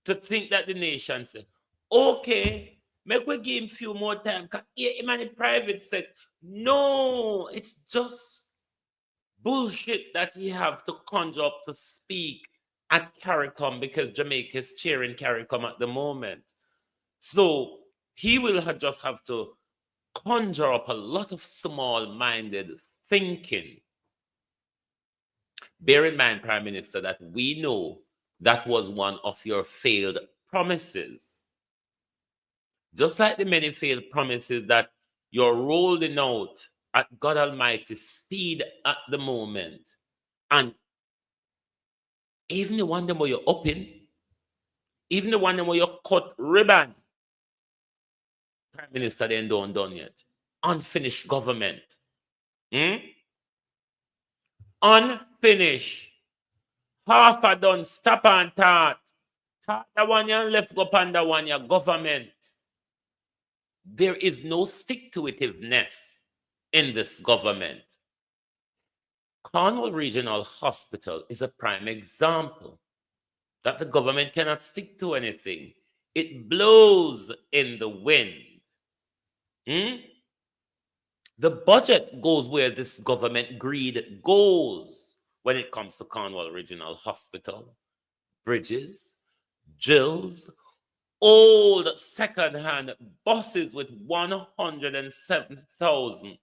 to think that the nation says, okay, make we give him a few more time. Him in the private sector. No, it's just bullshit that he have to conjure up to speak at CARICOM because Jamaica is chairing CARICOM at the moment. So he will just have to conjure up a lot of small-minded thinking. Bear in mind, Prime Minister, that we know that was one of your failed promises. Just like the many failed promises that you're rolling out at God Almighty speed at the moment. And even the one where you're open, even the one where you cut ribbon, Prime Minister, they ain't done yet. Unfinished government. Unfinished. Half a done, stop and start. Start the one you left go upon the one your government. There is no stick-to-itiveness in this government. Cornwall Regional Hospital is a prime example that the government cannot stick to anything. It blows in the wind. The budget goes where this government greed goes when it comes to Cornwall Regional Hospital. Bridges, drills, old second-hand buses with 170,000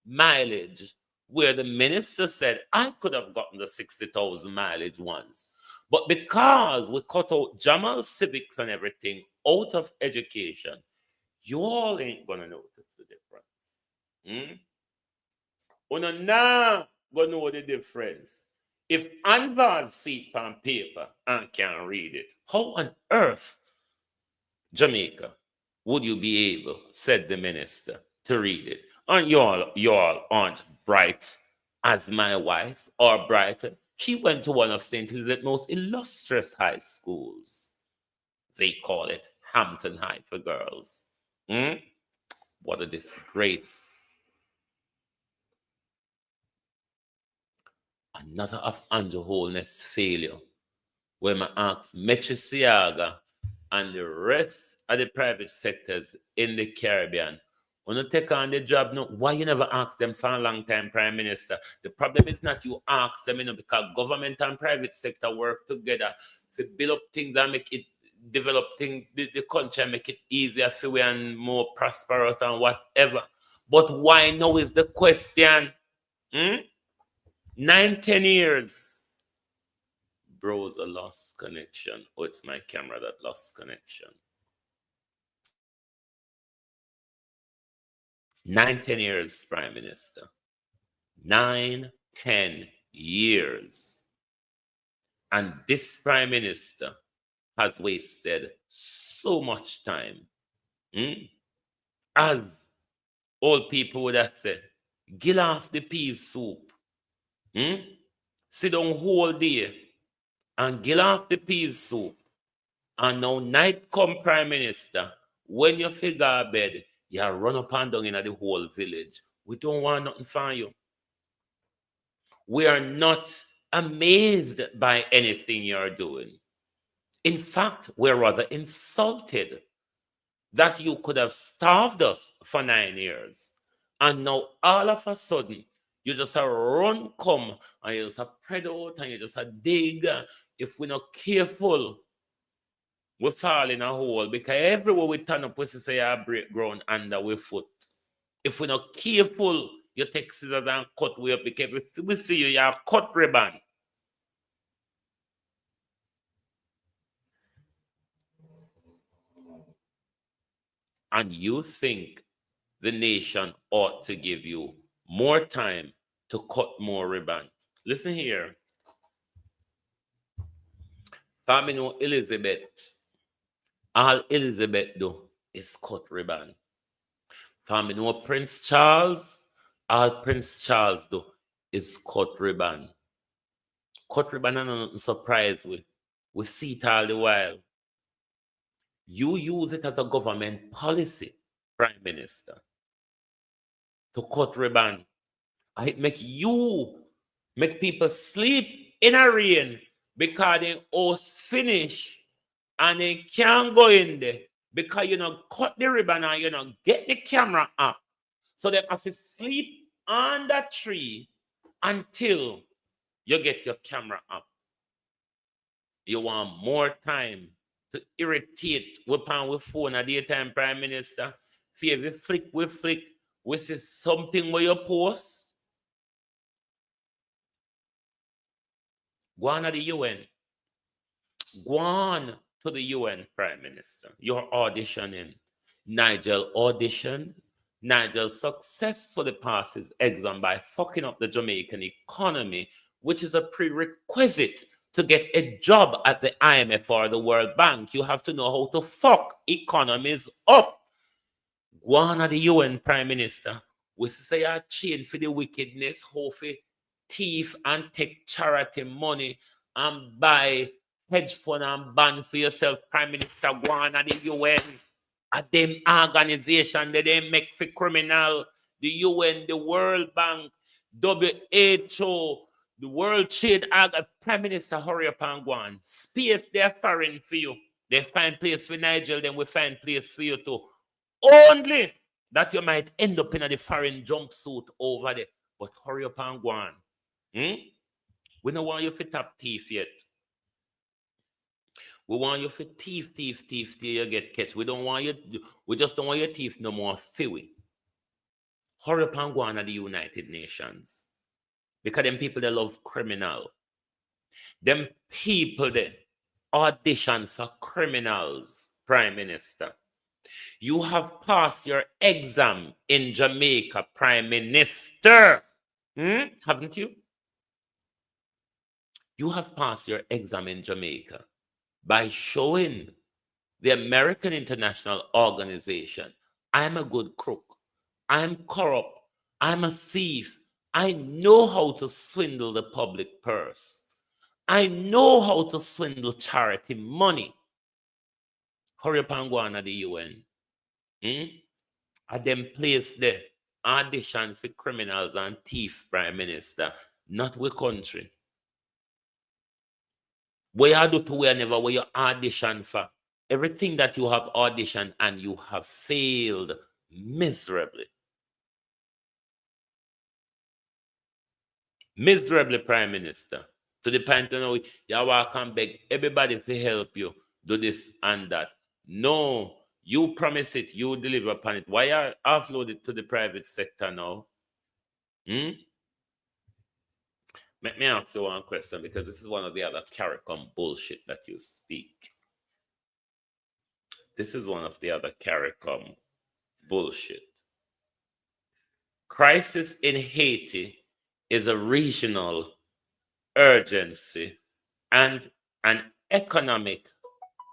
mileage, where the minister said, I could have gotten the 60,000 mileage once. But because we cut out Jamal civics and everything out of education, you all ain't going to notice the difference. Una nah gonna know the difference. If Anvar see it on paper and can read it, how on earth, Jamaica, would you be able, said the minister, to read it? And y'all aren't bright as my wife, or brighter. She went to one of St. Elizabeth's most illustrious high schools. They call it Hampton High for girls. What a disgrace. Another of Andrew Holness' failure, when I asked Metro Siaga and the rest of the private sectors in the Caribbean, when you take on the job now, why you never ask them for a long time, Prime Minister? The problem is not you ask them, because government and private sector work together to build up things and make it, develop things, the country, make it easier for we and more prosperous and whatever. But why now is the question? 9-10 years. Browser lost connection. Oh, it's my camera that lost connection. 9-10 years, Prime Minister. 9-10 years. And this Prime Minister has wasted so much time. As old people would have said, gill off the peas soup. Sit down whole day and gill off the peas soup. And now night come, Prime Minister, when you figure bed, you run up and down in the whole village. We don't want nothing from you. We are not amazed by anything you're doing. In fact, we're rather insulted that you could have starved us for 9 years. And now all of a sudden, you just run come and you just spread out and you just dig. If we're not careful, we fall in a hole, because everywhere we turn up, we say our break ground under our foot. If we're not careful, you take scissors and cut way up, because we see you, you're cut ribbon. And you think the nation ought to give you more time to cut more ribbon. Listen here. Family know Elizabeth. All Elizabeth do is cut ribbon. Family know Prince Charles. All Prince Charles do is cut ribbon. Cut ribbon and nothing surprise we. We see it all the while. You use it as a government policy, Prime Minister, to cut ribbon. And it make people sleep in a rain because they house finish and they can't go in there because you know cut the ribbon and you know get the camera up. So they have to sleep on that tree until you get your camera up. You want more time to irritate with phone at daytime, Prime Minister. Fear we flick, we see something where you post. Go on to the UN. Go on to the UN, Prime Minister. You're auditioning. Nigel auditioned. Nigel successfully passed his exam by fucking up the Jamaican economy, which is a prerequisite to get a job at the IMF or the World Bank. You have to know how to fuck economies up. Go on to the UN, Prime Minister. We say I change for the wickedness, how for thief and take charity money and buy hedge fund and ban for yourself, Prime Minister. Go on to the UN. A them organization that they make for criminal. The UN, the World Bank, WHO, the World Trade Organization. Prime Minister, hurry up and go on. Space, they're foreign for you. They find place for Nigel, then we find place for you too. Only that you might end up in a foreign jumpsuit over there. But hurry up and go on. We don't want you to tap thief yet. We want you for thief till you get catch. We just don't want your thief no more, Fiwi. hurry up and go on to the United Nations. Because them people, they love criminal. Them people, they audition for criminals, Prime Minister. You have passed your exam in Jamaica, Prime Minister. Haven't you? You have passed your exam in Jamaica by showing the American International Organization, I'm a good crook, I'm corrupt, I'm a thief, I know how to swindle the public purse, I know how to swindle charity money. Hurry up and go on at the UN. At them place the audition for criminals and thief, Prime Minister, not we country. What you do to whenever where you audition for, everything that you have auditioned and you have failed miserably. Miserably, Prime Minister. To the point you walk and beg everybody to help you do this and that. No, you promise it, you deliver upon it. Why are offload it to the private sector now? Let me ask you one question, because this is one of the other CARICOM bullshit that you speak. This is one of the other CARICOM bullshit. Crisis in Haiti is a regional urgency and an economic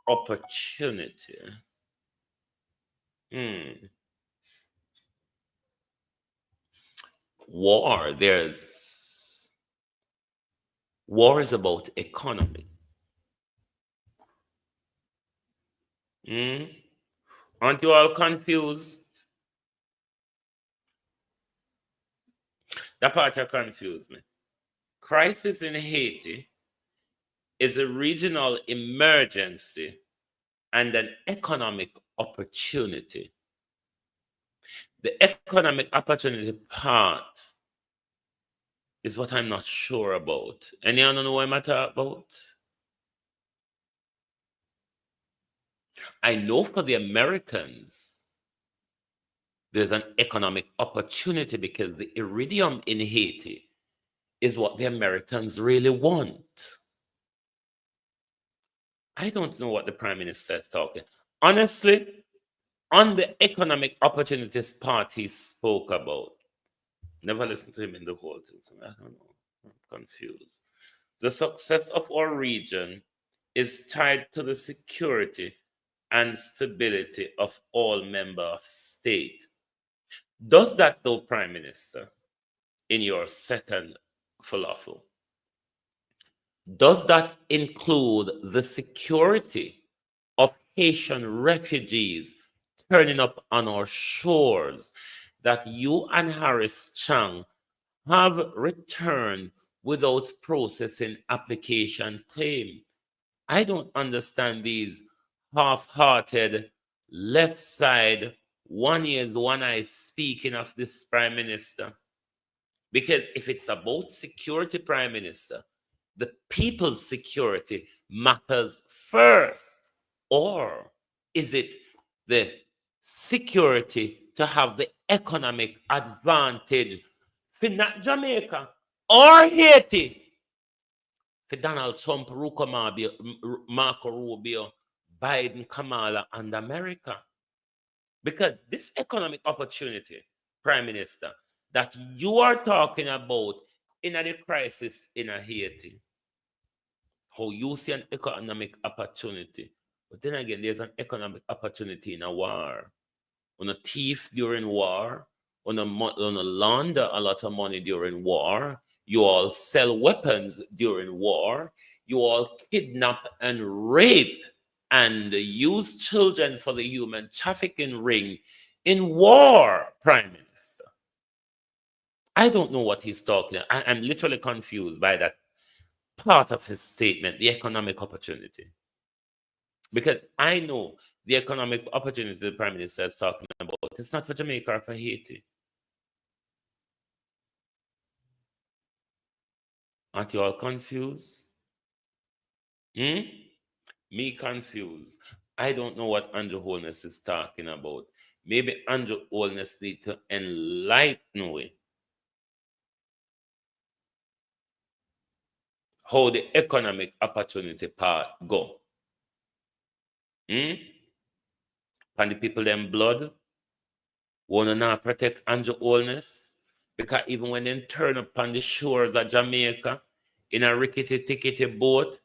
opportunity. War is about economy. Aren't you all confused? That part confused me. Crisis in Haiti is a regional emergency and an economic opportunity. The economic opportunity part is what I'm not sure about. Anyone know what I'm talking about? I know for the Americans, there's an economic opportunity because the iridium in Haiti is what the Americans really want. I don't know what the Prime Minister is talking. Honestly, on the economic opportunities part he spoke about, never listened to him in the whole thing. I don't know. I'm confused. The success of our region is tied to the security and stability of all member states. Does that, though, Prime Minister, in your second falafel, does that include the security of Haitian refugees turning up on our shores that you and Harris Chang have returned without processing application claim? I don't understand these half-hearted, left side, one ears, one eye speaking of this Prime Minister. Because if it's about security, Prime Minister, the people's security matters first. Or is it the security to have the economic advantage for not Jamaica or Haiti? For Donald Trump, Marco Rubio, Biden, Kamala, and America. Because this economic opportunity, Prime Minister, that you are talking about in the crisis in Haiti, how you see an economic opportunity. But then again, there's an economic opportunity in a war. On a thief during war, on a launder a lot of money during war. You all sell weapons during war. You all kidnap and rape and use children for the human trafficking ring in war, Prime Minister. I don't know what he's talking about. I'm literally confused by that part of his statement, the economic opportunity. Because I know the economic opportunity the Prime Minister is talking about, it's not for Jamaica or for Haiti. Aren't you all confused? Me confused. I don't know what Andrew Holness is talking about. Maybe Andrew Holness need to enlighten we how the economic opportunity part go. And the people them blood wanna not protect Andrew Holness, because even when they turn up on the shores of Jamaica in a rickety-tickety boat,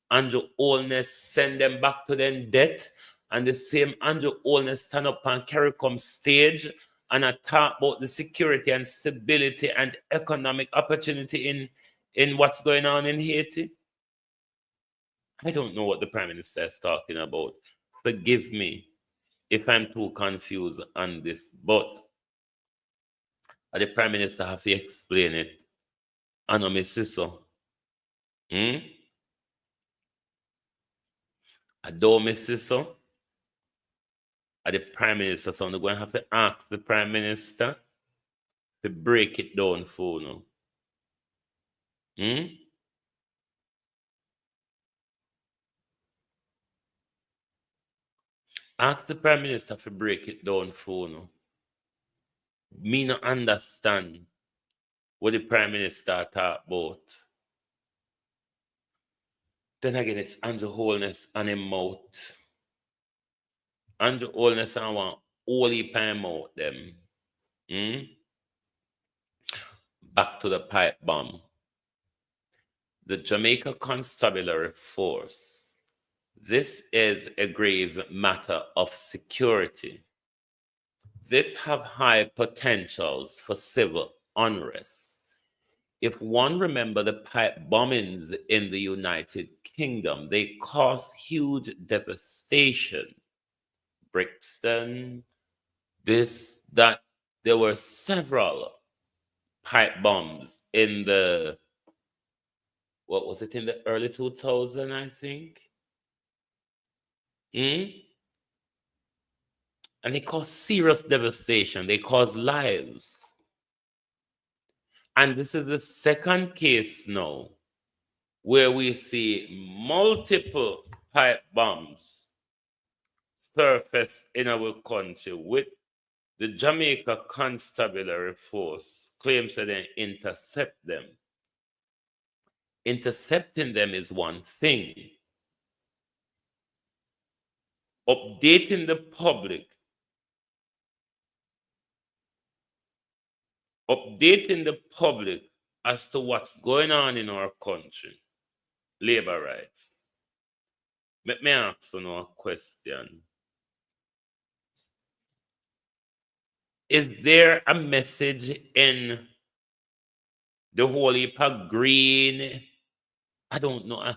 Andrew Holness send them back to their death, and the same Andrew Holness stand up on CARICOM stage and talk about the security and stability and economic opportunity in what's going on in Haiti. I don't know what the Prime Minister is talking about. Forgive me if I'm too confused on this, but the Prime Minister have to explain it. I know me see so. I don't me see so. The Prime Minister, so I'm going to have to ask the Prime Minister to break it down for you. Ask the Prime Minister to break it down for you. Me not understand what the Prime Minister talk about. Then again, it's Andrew Holness and him mouth. Andrew Holness and one holy pine mouth them. Back to the pipe bomb. The Jamaica Constabulary Force. This is a grave matter of security. This have high potentials for civil unrest. If one remember the pipe bombings in the United Kingdom, they caused huge devastation. Brixton, this, that, there were several pipe bombs in the, what was it, in the early 2000s, I think? And they caused serious devastation. They caused lives. And this is the second case now where we see multiple pipe bombs surface in our country with the Jamaica Constabulary Force claims that they intercept them. Intercepting them is one thing. Updating the public as to what's going on in our country, labor rights. Let me ask you a question. Is there a message in the whole heap of green? I don't know. I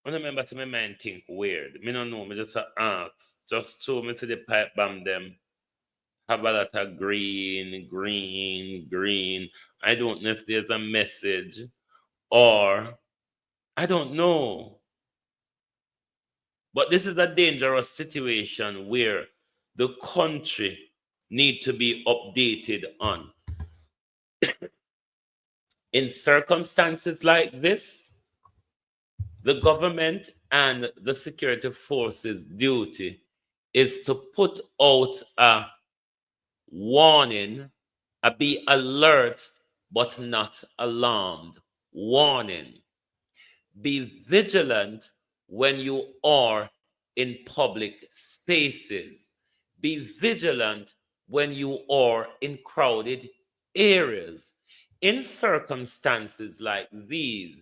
remember to my mind think weird. Me don't know. Me just ask. Just show me to the pipe bomb them. Have a lot of green. I don't know if there's a message or I don't know. But this is a dangerous situation where the country need to be updated on. In circumstances like this, the government and the security forces' duty is to put out a warning, a be alert but not alarmed warning. Be vigilant when you are in public spaces. Be vigilant when you are in crowded areas. In circumstances like these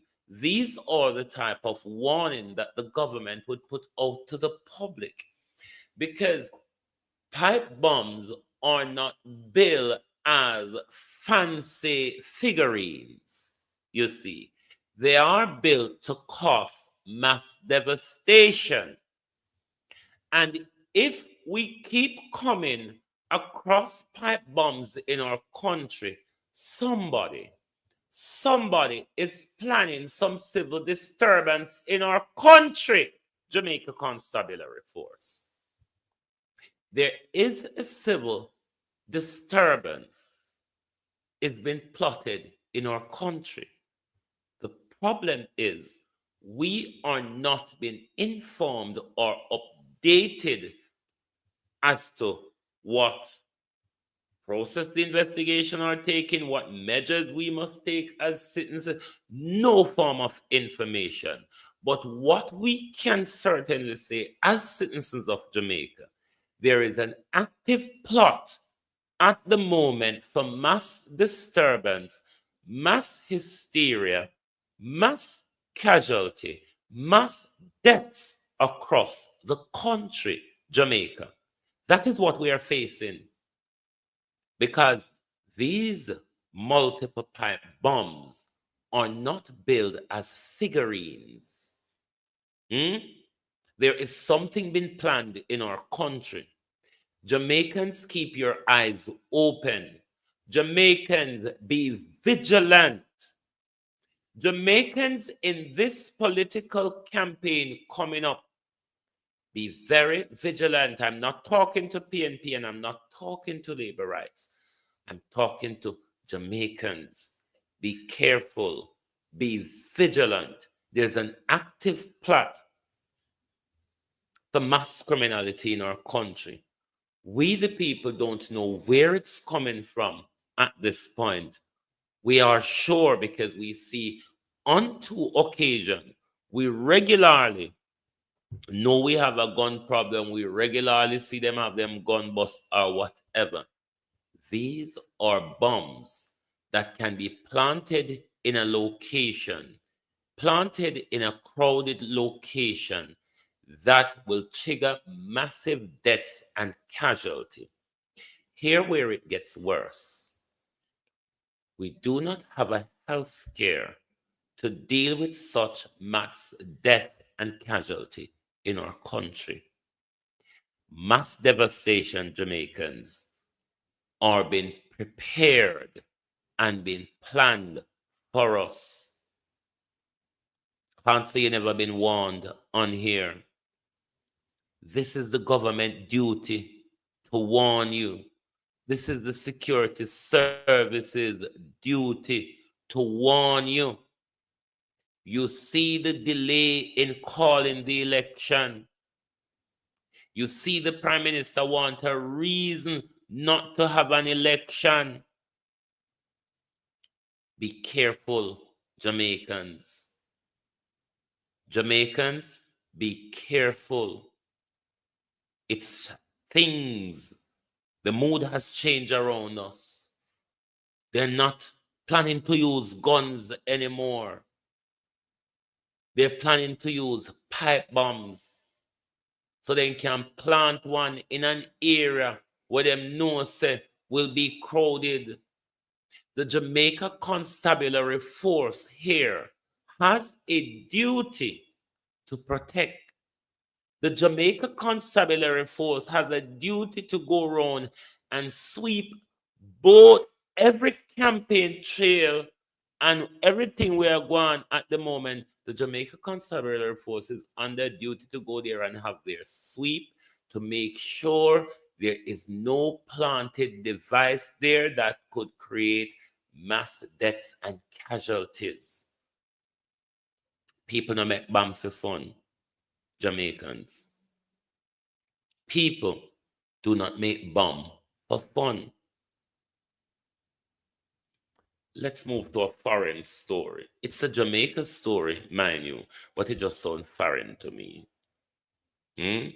are the type of warning that the government would put out to the public, because pipe bombs are not built as fancy figurines, you see. They are built to cause mass devastation. And if we keep coming across pipe bombs in our country, somebody is planning some civil disturbance in our country. Jamaica Constabulary Force. There is a civil disturbance. It's been plotted in our country. The problem is we are not being informed or updated as to what process the investigation are taking, what measures we must take as citizens, no form of information. But what we can certainly say as citizens of Jamaica, there is an active plot at the moment for mass disturbance, mass hysteria, mass casualty, mass deaths across the country, Jamaica. That is what we are facing. Because these multiple pipe bombs are not built as figurines. There is something being planned in our country. Jamaicans, keep your eyes open. Jamaicans, be vigilant. Jamaicans in this political campaign coming up, be very vigilant. I'm not talking to PNP and I'm not talking to labor rights. I'm talking to Jamaicans. Be careful. Be vigilant. There's an active plot for mass criminality in our country. We, the people, don't know where it's coming from at this point. We are sure because we see on 2 occasions, we regularly know we have a gun problem. We regularly see them have them gun bust or whatever. These are bombs that can be planted in a location, planted in a crowded location that will trigger massive deaths and casualty. Here where it gets worse, we do not have a health care to deal with such mass death and casualty in our country. Mass devastation, Jamaicans, are being prepared and being planned for us. Can't say you've never been warned on here. This is the government duty to warn you. This is the security services duty to warn you. You see the delay in calling the election. You see the Prime Minister want a reason not to have an election. Be careful, Jamaicans. Jamaicans, be careful. It's things. The mood has changed around us. They're not planning to use guns anymore. They're planning to use pipe bombs so they can plant one in an area where them know say will be crowded. The Jamaica Constabulary Force here has a duty to protect. The Jamaica Constabulary Force has a duty to go around and sweep both every campaign trail and everything we are going at the moment. The Jamaica Constabulary Force is under duty to go there and have their sweep to make sure there is no planted device there that could create mass deaths and casualties. People don't make bomb for fun, Jamaicans. People do not make bomb for fun. Let's move to a foreign story. It's a Jamaica story, mind you, but it just sounds foreign to me. It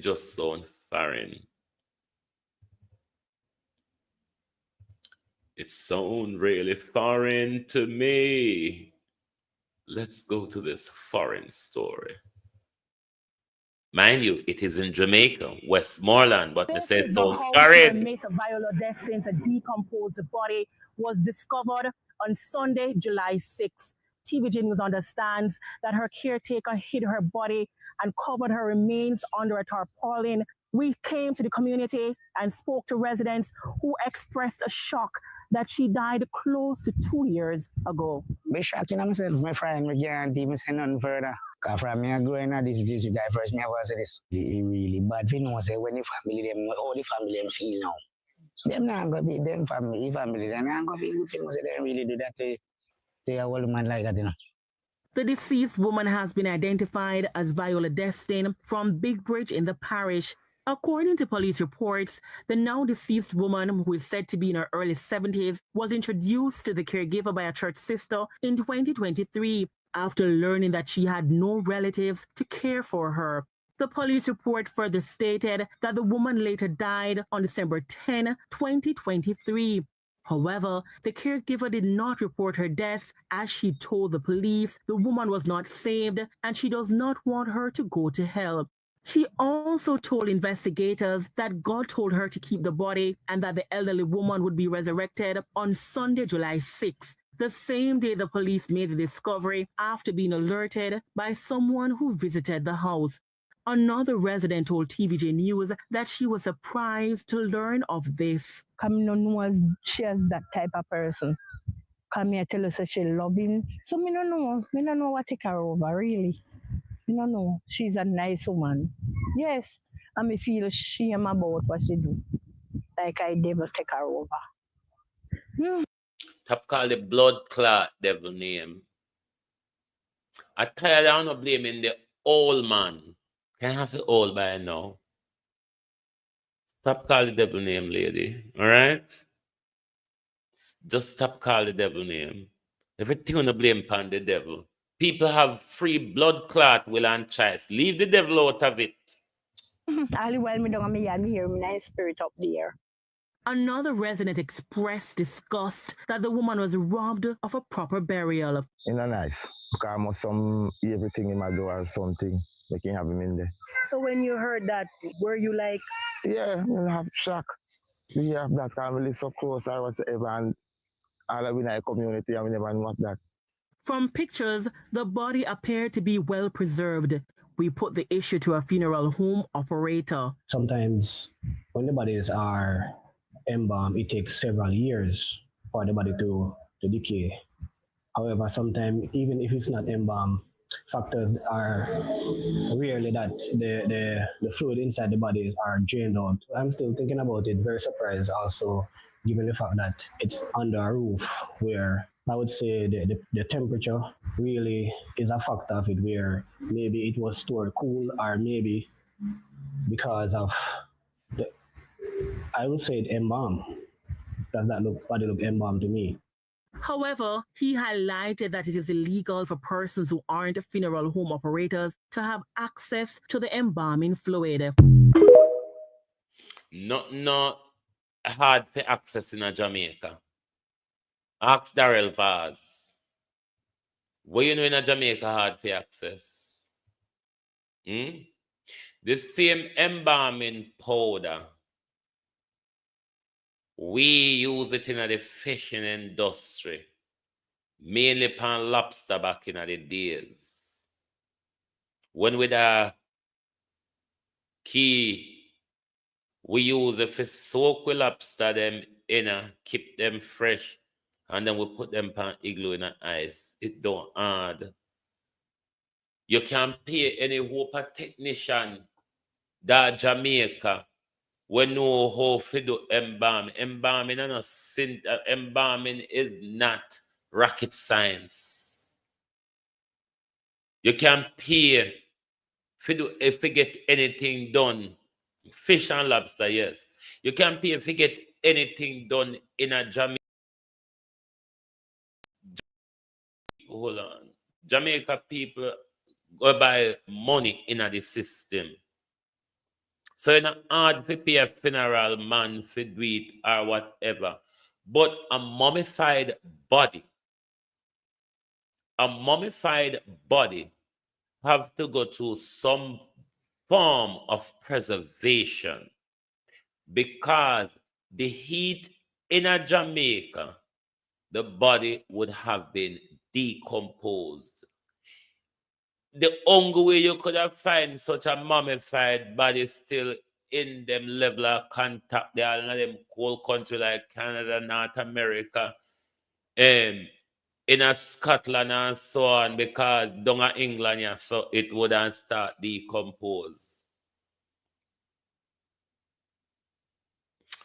just sounds foreign. It sounds really foreign to me. Let's go to this foreign story. Mind you, it is in Jamaica, Westmoreland, but it says so foreign. Viola Destin's decomposed body was discovered on Sunday, July 6. TVJ News understands that her caretaker hid her body and covered her remains under a tarpaulin. We came to the community and spoke to residents who expressed a shock that she died close to 2 years ago. I'm shocking myself, my friend. We can't even say nothing further. Because from me growing up, this is guy first me ever say this. It really bad. We know say when the family them, all the family them feel now. Them not gonna be them family, they're not gonna feel good for say they really do that to a old man like that, you know. The deceased woman has been identified as Viola Destin from Big Bridge in the parish. According to police reports, the now deceased woman, who is said to be in her early 70s, was introduced to the caregiver by a church sister in 2023 after learning that she had no relatives to care for her. The police report further stated that the woman later died on December 10, 2023. However, the caregiver did not report her death, as she told the police the woman was not saved and she does not want her to go to hell. She also told investigators that God told her to keep the body and that the elderly woman would be resurrected on Sunday, July 6th, the same day the police made the discovery after being alerted by someone who visited the house. Another resident told TVJ News that she was surprised to learn of this. Come no know she is that type of person. Come here tell us that she loving. So me don't know what take her over really. Me don't know. She's a nice woman. Yes. And me feel shame about what she do. Like I devil take her over. Top call the blood clot devil name. I tired of not blaming the old man. Can I have the old by now? Stop call the devil name, lady. All right? Just stop call the devil name. Everything on the blame upon the devil. People have free blood clot, will and choice. Leave the devil out of it. All while me don't me hear me nice spirit up there. Another resident expressed disgust that the woman was robbed of a proper burial. It's not nice. Because must some everything in my door or something. They can have him in there. So when you heard that, were you like? Yeah, I have shock. We have that family so close or whatsoever, and all of in our community, and we never know that. From pictures, the body appeared to be well preserved. We put the issue to a funeral home operator. Sometimes when the bodies are embalmed, it takes several years for the body to decay. However, sometimes even if it's not embalmed, factors are rarely that the fluid inside the bodies are drained out. I'm still thinking about it, very surprised also, given the fact that it's under a roof where I would say the temperature really is a factor of it, where maybe it was stored cool or maybe because of I would say it embalmed. Does that body look embalmed to me? However, he highlighted that it is illegal for persons who aren't funeral home operators to have access to the embalming fluid. Not hard for access in Jamaica. Ask Darrell Vaz. What you know in Jamaica hard for access? The same embalming powder, we use it in the fishing industry, mainly pan lobster back in the days. When with a key, we use it for soak with lobster them in, keep them fresh, and then we put them pan igloo in the ice. It don't hard. You can't pay any whooper technician that Jamaica we know how to do embalming. Embalming is not rocket science. You can pay if you get anything done. Fish and lobster, yes. You can pay if you get anything done in a Jamaica. Hold on. Jamaica people go buy money in the system. So it's not hard to pay a funeral man for do it or whatever. But a mummified body have to go through some form of preservation, because the heat in a Jamaica, the body would have been decomposed. The only way you could have find such a mummified body still in them level of contact, they are in them cold country like Canada, North America, in a Scotland and so on, because down in England, yeah, so it wouldn't start decompose.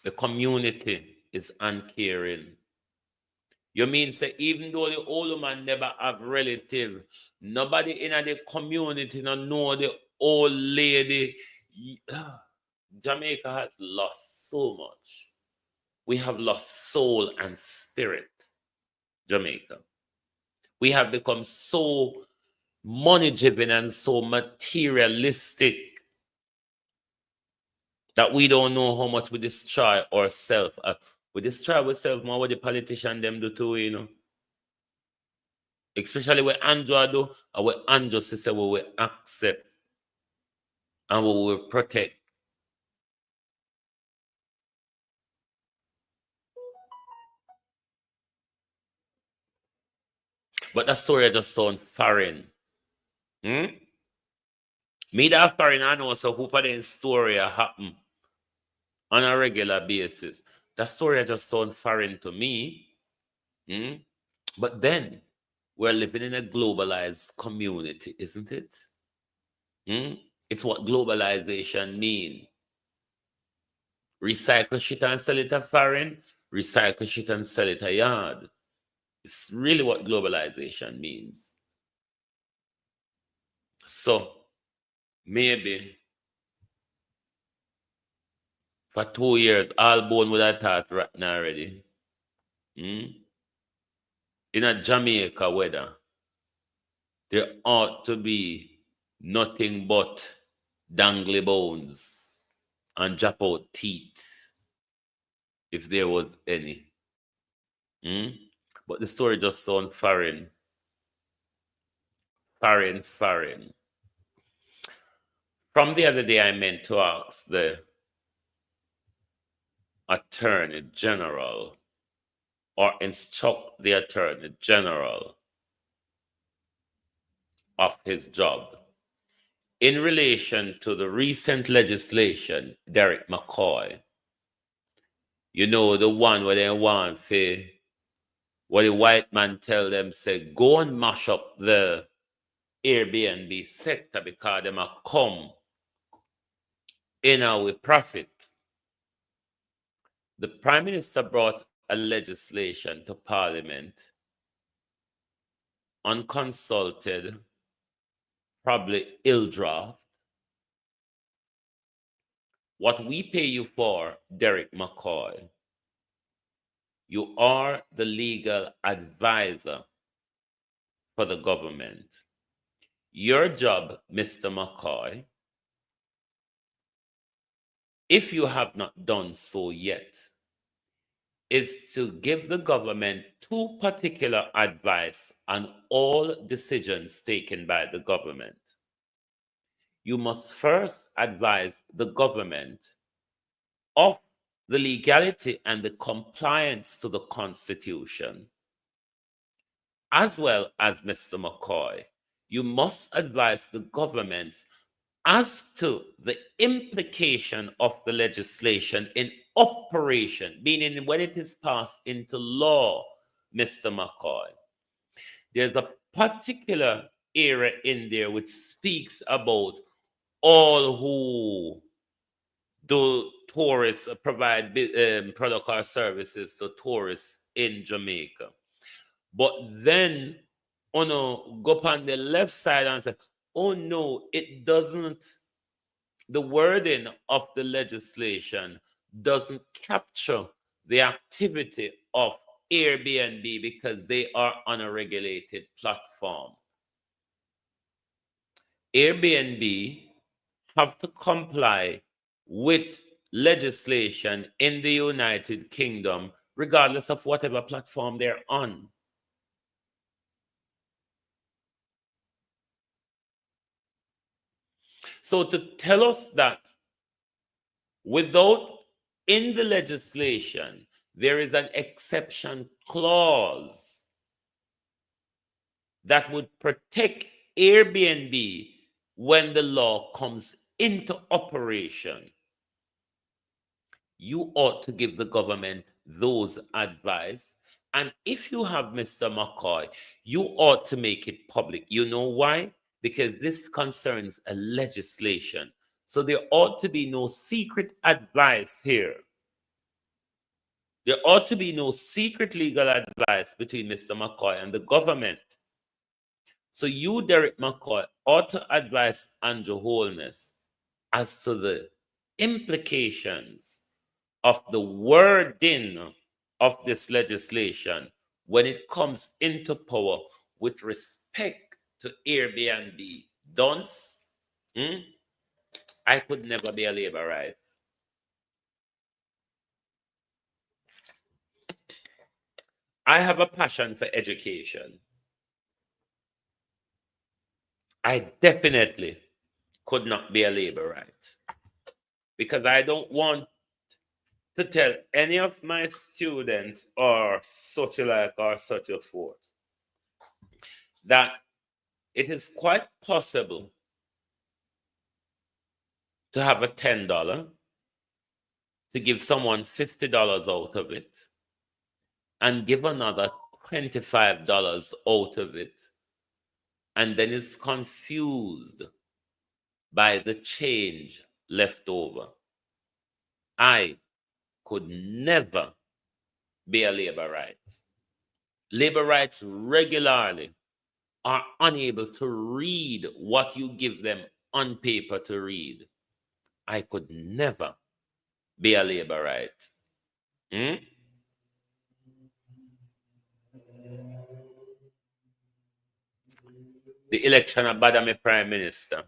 The community is uncaring. You mean say even though the old man never have relative, nobody in the community don't know the old lady. Jamaica has lost so much. We have lost soul and spirit, Jamaica. We have become so money-driven and so materialistic that we don't know how much we destroy ourselves. We destroy ourselves more what the politicians them do too, you know. Especially what Andrew do, and what Andrew sister we will accept and we will protect. But that story just sound foreign. Me that foreign, I know so who for the story happen on a regular basis. That story just sound foreign to me. But then we're living in a globalized community, isn't it? It's what globalization means. Recycle shit and sell it a foreign, recycle shit and sell it a yard. It's really what globalization means. So maybe for 2 years, all bone would have thought rotten already. In a Jamaica weather, there ought to be nothing but dangly bones and drop out teeth, if there was any. But the story just sounds foreign. Foreign. From the other day, I meant to ask the Attorney General or instruct the Attorney General of his job in relation to the recent legislation, Derek McCoy. You know, the one where they want to, what the white man tell them, say, go and mash up the Airbnb sector because they might come in with profit. The Prime Minister brought a legislation to Parliament, unconsulted, probably ill draft. What we pay you for, Derek McCoy, you are the legal advisor for the government. Your job, Mr. McCoy, if you have not done so yet, is to give the government 2 particular advice on all decisions taken by the government. You must first advise the government of the legality and the compliance to the Constitution. As well as Mr. McCoy, you must advise the government as to the implication of the legislation in operation, meaning when it is passed into law, Mr. McCoy. There's a particular area in there which speaks about all who do tourists provide product or services to tourists in Jamaica. But then, go on the left side and say, oh no, it doesn't. The wording of the legislation doesn't capture the activity of Airbnb because they are on a regulated platform. Airbnb have to comply with legislation in the United Kingdom, regardless of whatever platform they're on. So to tell us that without in the legislation, there is an exception clause that would protect Airbnb when the law comes into operation, you ought to give the government those advice. And if you have Mr. McCoy, you ought to make it public. You know why? Because this concerns a legislation. So there ought to be no secret advice here. There ought to be no secret legal advice between Mr. McCoy and the government. So you, Derek McCoy, ought to advise Andrew Holness as to the implications of the wording of this legislation when it comes into power with respect to Airbnb don'ts, I could never be a labor right. I have a passion for education. I definitely could not be a labor right because I don't want to tell any of my students or such like or such a forth that it is quite possible to have a $10 to give someone $50 out of it and give another $25 out of it, and then is confused by the change left over. I could never be a labor rights. Labor rights regularly are unable to read what you give them on paper to read. I could never be a labor right. The election of Badame Prime Minister.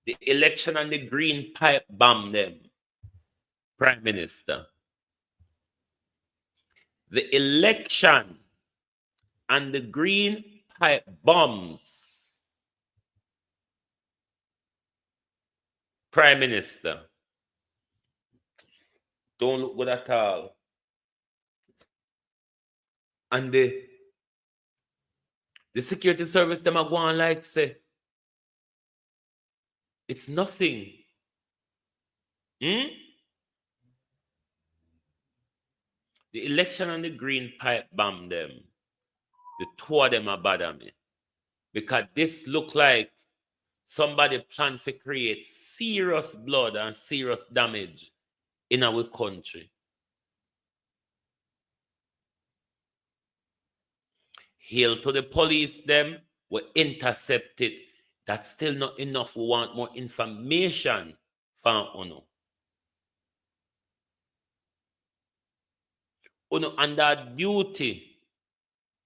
The election and the green pipe bomb them. Prime Minister. The election and the green pipe bombs. Prime Minister. Don't look good at all. And the security service, them are going like say, it's nothing. The election and the green pipe bomb them. The two of them are bad at me. Because this look like somebody planned to create serious blood and serious damage in our country. Hail to the police, them were intercepted. That's still not enough. We want more information from UNO. UNO under duty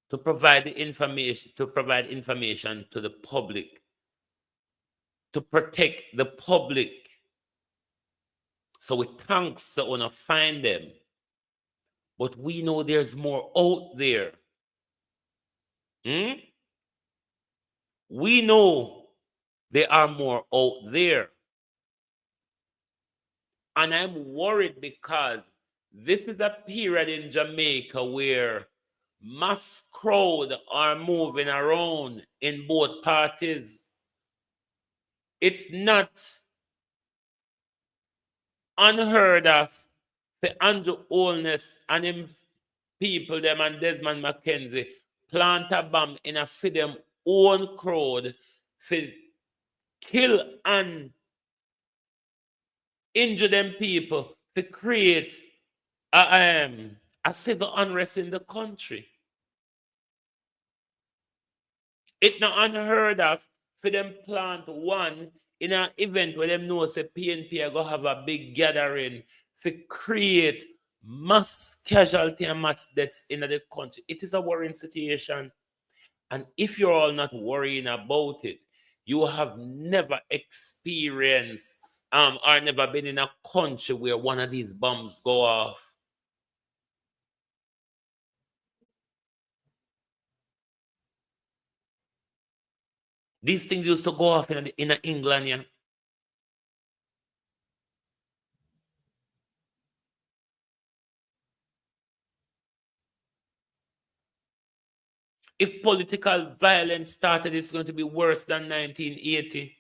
to provide the information, to the public, to protect the public. So we thanks the UNO find them. But we know there's more out there. We know there are more out there. And I'm worried because this is a period in Jamaica where mass crowd are moving around in both parties. It's not unheard of for Andrew Holness and him people, them and Desmond McKenzie, plant a bomb in a for them own crowd for kill and injure them people to create a civil unrest in the country. It's not unheard of for them plant one in an event where them know say PNP are going to have a big gathering to create mass casualty and mass deaths in the country. It is a worrying situation. And if you're all not worrying about it, you have never experienced or never been in a country where one of these bombs go off. These things used to go off in England, yeah. If political violence started, it's going to be worse than 1980.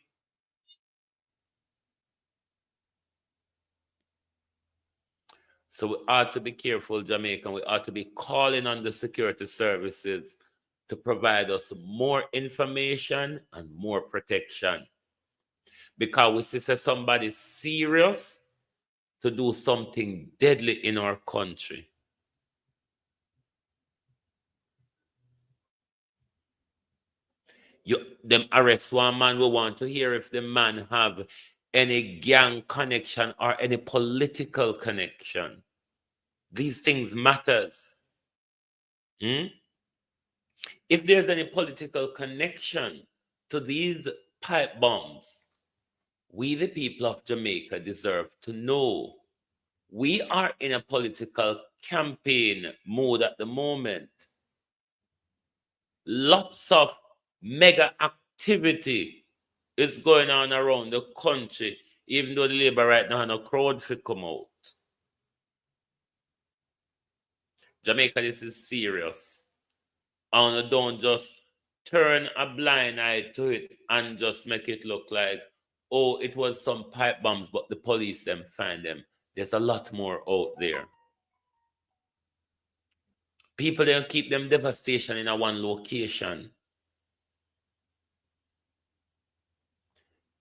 So we ought to be careful, Jamaica. We ought to be calling on the security services to provide us more information and more protection. Because we see somebody serious to do something deadly in our country. Them arrest one man, we want to hear if the man have any gang connection or any political connection. These things matters. If there's any political connection to these pipe bombs, we the people of Jamaica deserve to know. We are in a political campaign mode at the moment. Lots of mega activity is going on around the country, even though the Labour right now have no crowd to come out. Jamaica, this is serious. And don't just turn a blind eye to it and just make it look like, oh, it was some pipe bombs, but the police them find them. There's a lot more out there. People don't keep them devastation in a one location.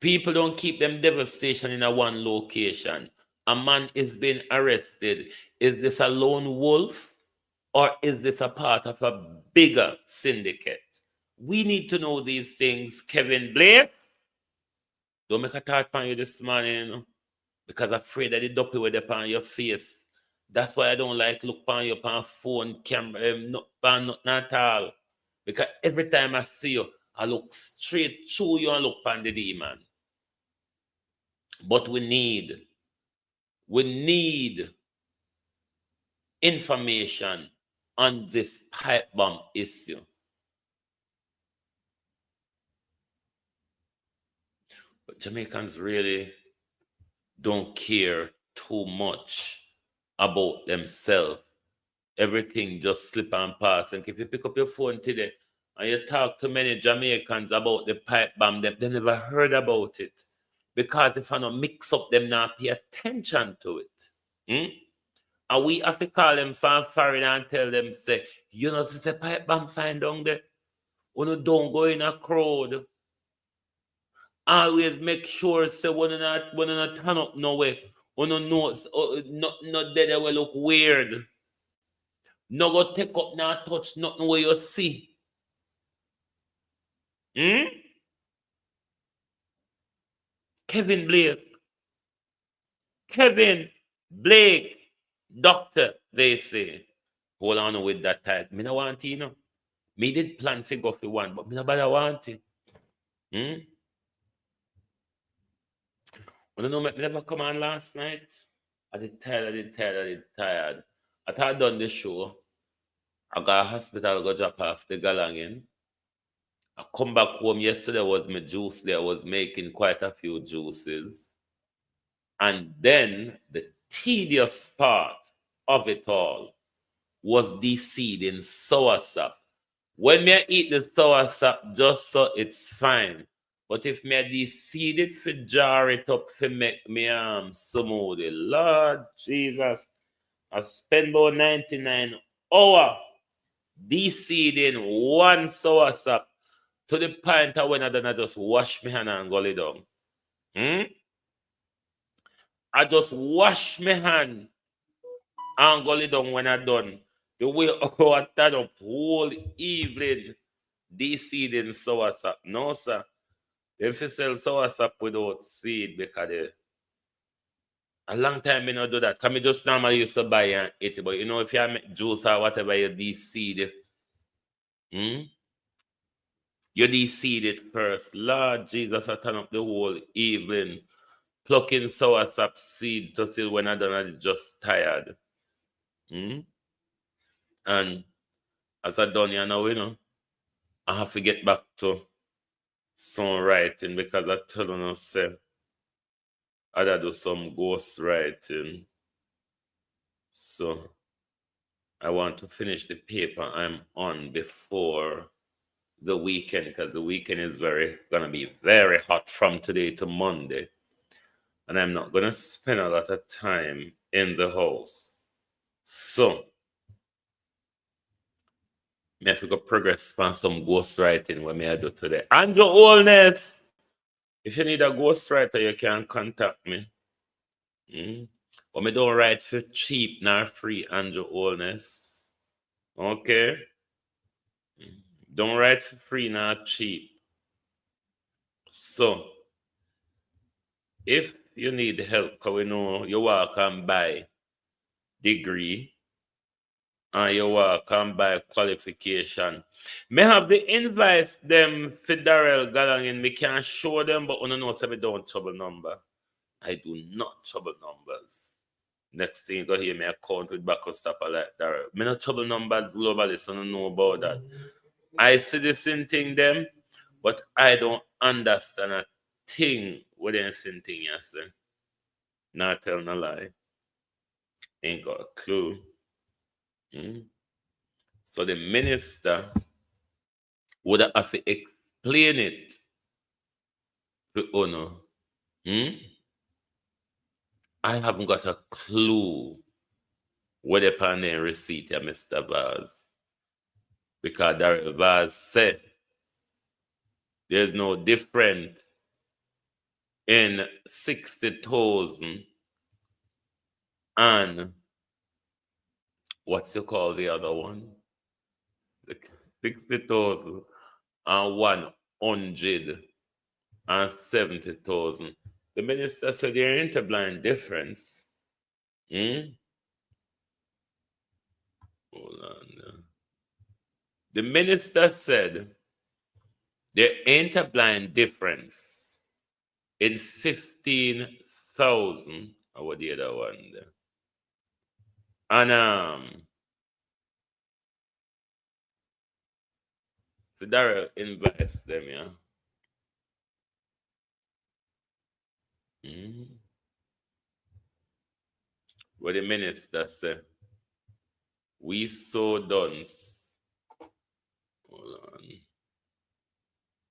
People don't keep them devastation in a one location. A man is being arrested. Is this a lone wolf or is this a part of a bigger syndicate? We need to know these things, Kevin Blake. Don't make a thought upon you this morning, because I'm afraid that the dopey will upon your face. That's why I don't like look upon you upon phone, camera, not nothing at all. Because every time I see you, I look straight through you and look upon the demon. But we need information on this pipe bomb issue. But Jamaicans really don't care too much about themselves. Everything just slip and pass. And if you pick up your phone today and you talk to many Jamaicans about the pipe bomb, they never heard about it. Because if I don't mix up, them not pay attention to it. And we have to call them from foreign and tell them, say, you know, it's a pipe bomb sign down there. When you don't go in a crowd, always make sure, say, when you not turn up nowhere, when you know, not there, they will look weird. No go take up, not touch nothing where you see. Kevin Blake, doctor, they say. Hold on with that type. Me no want it, you know. Me did plan to go for one, but me no bother want it. When you know me never come on last night, I did tired. I thought I done the show. I got a hospital, go drop off the galangin. I come back home yesterday, was my juice there. I was making quite a few juices. And then the tedious part of it all was the seeding soursop. When me eat the soursop just so it's fine. But if me de-seed it for jar it up for make me smoothie, Lord Jesus, I spend about 99 hours de-seeding one soursop to the point of when I just wash my hand and go lay down. I just wash my hand and go lay down when I'm done. The way I turn up whole evening de-seeding soursop. No, sir. If you sell soursop without seed, because a long time I don't do that. Because I just normally used to buy and eat it. But you know, if you make juice or whatever, you de-seed it. You de-seed it first. Lord Jesus, I turn up the whole evening plucking soursop seed to see when I done, I'm just tired. And as I done here now, you know, I have to get back to some writing, because I tell you, say, I gotta do some ghost writing. So I want to finish the paper I'm on before the weekend, because the weekend is gonna be very hot from today to Monday. And I'm not gonna spend a lot of time in the house. So me have to go progress on some ghostwriting what me I do today. Andrew Holness, if you need a ghostwriter, you can contact me. But me don't write for cheap nor free, Andrew Holness. Okay? Don't write for free nor cheap. So If you need help, because we know you walk and buy degree and you walk and buy qualification. May have the invites them for Darrell Galang and me can show them, but on the notes I don't trouble number. I do not trouble numbers. Next thing you go hear me account with backup stopper like Darrell. Me not trouble numbers globally, so I don't know about that. I see the same thing them, but I don't understand a thing with the same thing you say. Not tell no lie. Ain't got a clue. So the minister would have to explain it to Ono. I haven't got a clue what the pan receipt of Mr. Vaz. Because Darrell Vaz said there's no difference in 60,000 and what's you call the other one? 60,000 and 170,000. The minister said there ain't a blind difference. Hold on. The minister said there ain't a blind difference in 15,000. Or what the other one there? And so Darrell invest them, yeah. What the minister said, we so done. Hold on.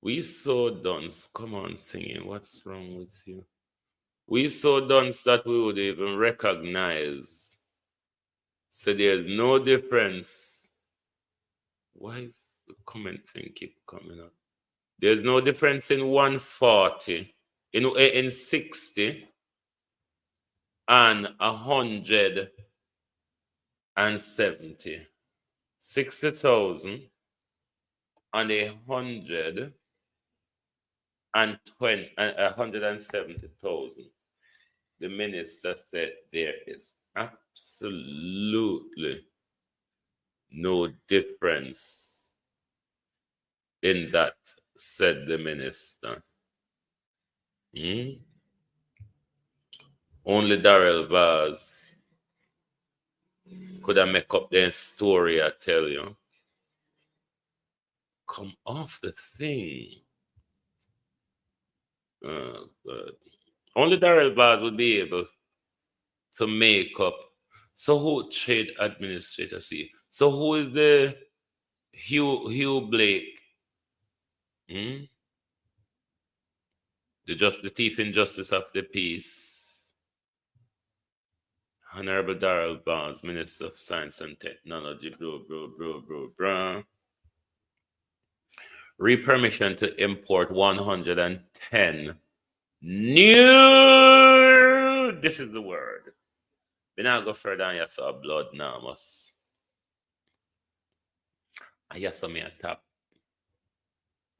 We so done. Come on, singing. What's wrong with you? We so done that we would even recognize. So there's no difference. Why is the comment thing keep coming up? There's no difference in 140, in 60, and 170. 60,000 and 170,000. The minister said there is absolutely no difference in that, said the minister. Only Darrell Vaz could have make up their story, I tell you. Come off the thing. Only Darrell Vaz would be able to make up. So who trade administrator see? So who is the Hugh Blake? The Chief in Justice of the Peace. Honorable Darrell Vaz, Minister of Science and Technology, bro. Re-permission to import 110 new. This is the word. We now go further and you saw blood now. I saw me at top.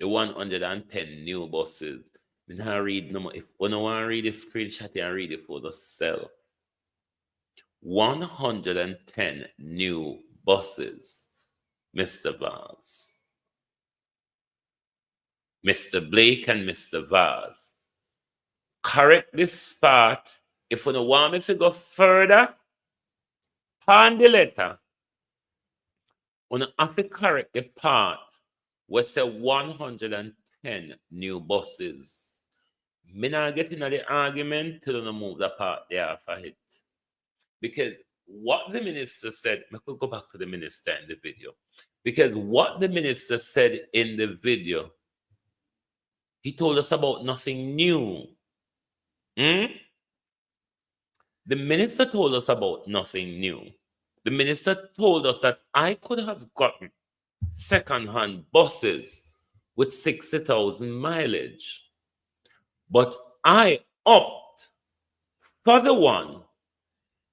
The 110 new buses. We now read no more. If you don't want to read the screenshot and read it for yourself. 110 new buses, Mr. Vaz. Mr. Blake and Mr. Vaz. Correct this part. If you don't want me to go further, on the letter, you have to correct the part where say 110 new buses. Me not get into the argument till you move the part there for it. Because what the minister said, I could go back to the minister in the video. Because what the minister said in the video, he told us about nothing new. The minister told us about nothing new. The minister told us that I could have gotten second-hand buses with 60,000 mileage. But I opt for the one.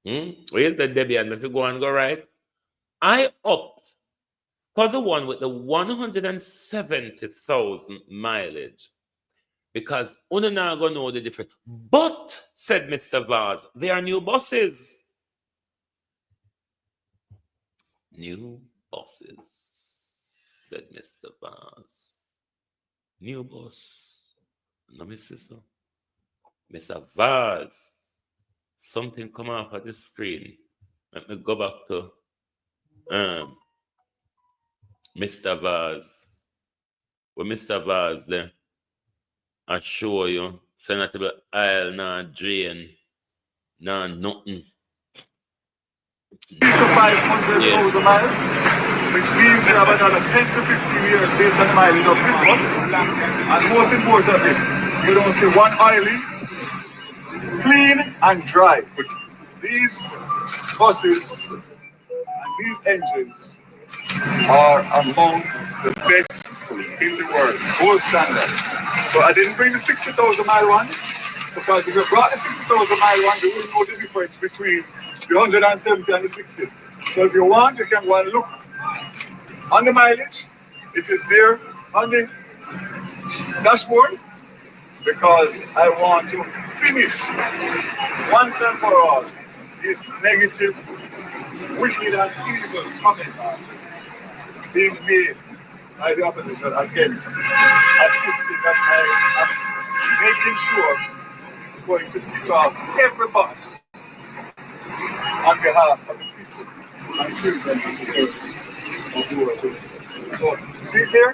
Where's the Debian? If you go and go right. I opt for the one with the 170,000 mileage. because una not gonna know the difference. But, said Mr. Vaz, they are new bosses. New bosses, said Mr. Vaz. New boss. No, Mr. So. Mr. Vaz. Something come off of the screen. Let me go back to Mr. Vaz. With Mr. Vaz there, I show you, say not to be aisle, nah drain, nah nothing. To 500,000 miles, which means you have another 10 to 15 years based on the mileage of this bus. And most importantly, you don't see one oily, clean and dry. These buses and these engines are among the best in the world, gold standard. So I didn't bring the 60,000 mile one, because if you brought the 60,000 mile one, you wouldn't know the difference between the 170 and the 60. So if you want, you can go and look on the mileage. It is there on the dashboard, because I want to finish once and for all these negative, wicked and evil comments being made by the opposition against a system that I am making sure is going to tick off every box on behalf of the people and children of the world. So, see there?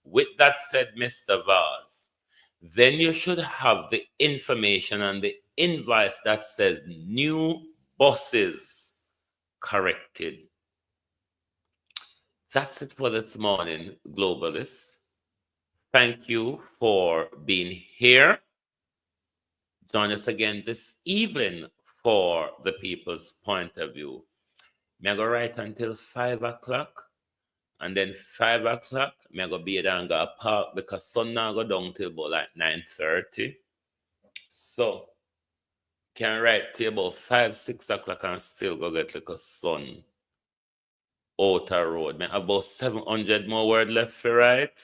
With that said, Mr. Vaz, then you should have the information and the invoice that says new buses corrected. That's it for this morning, Globalists. Thank you for being here. Join us again this evening for the People's Point of View. May I go right until 5 o'clock? And then 5 o'clock, I go be there and go park because sun now go down till about like 9:30. So, can write till about 5, 6 o'clock and still go get like a sun outer road. I have about 700 more words left for write.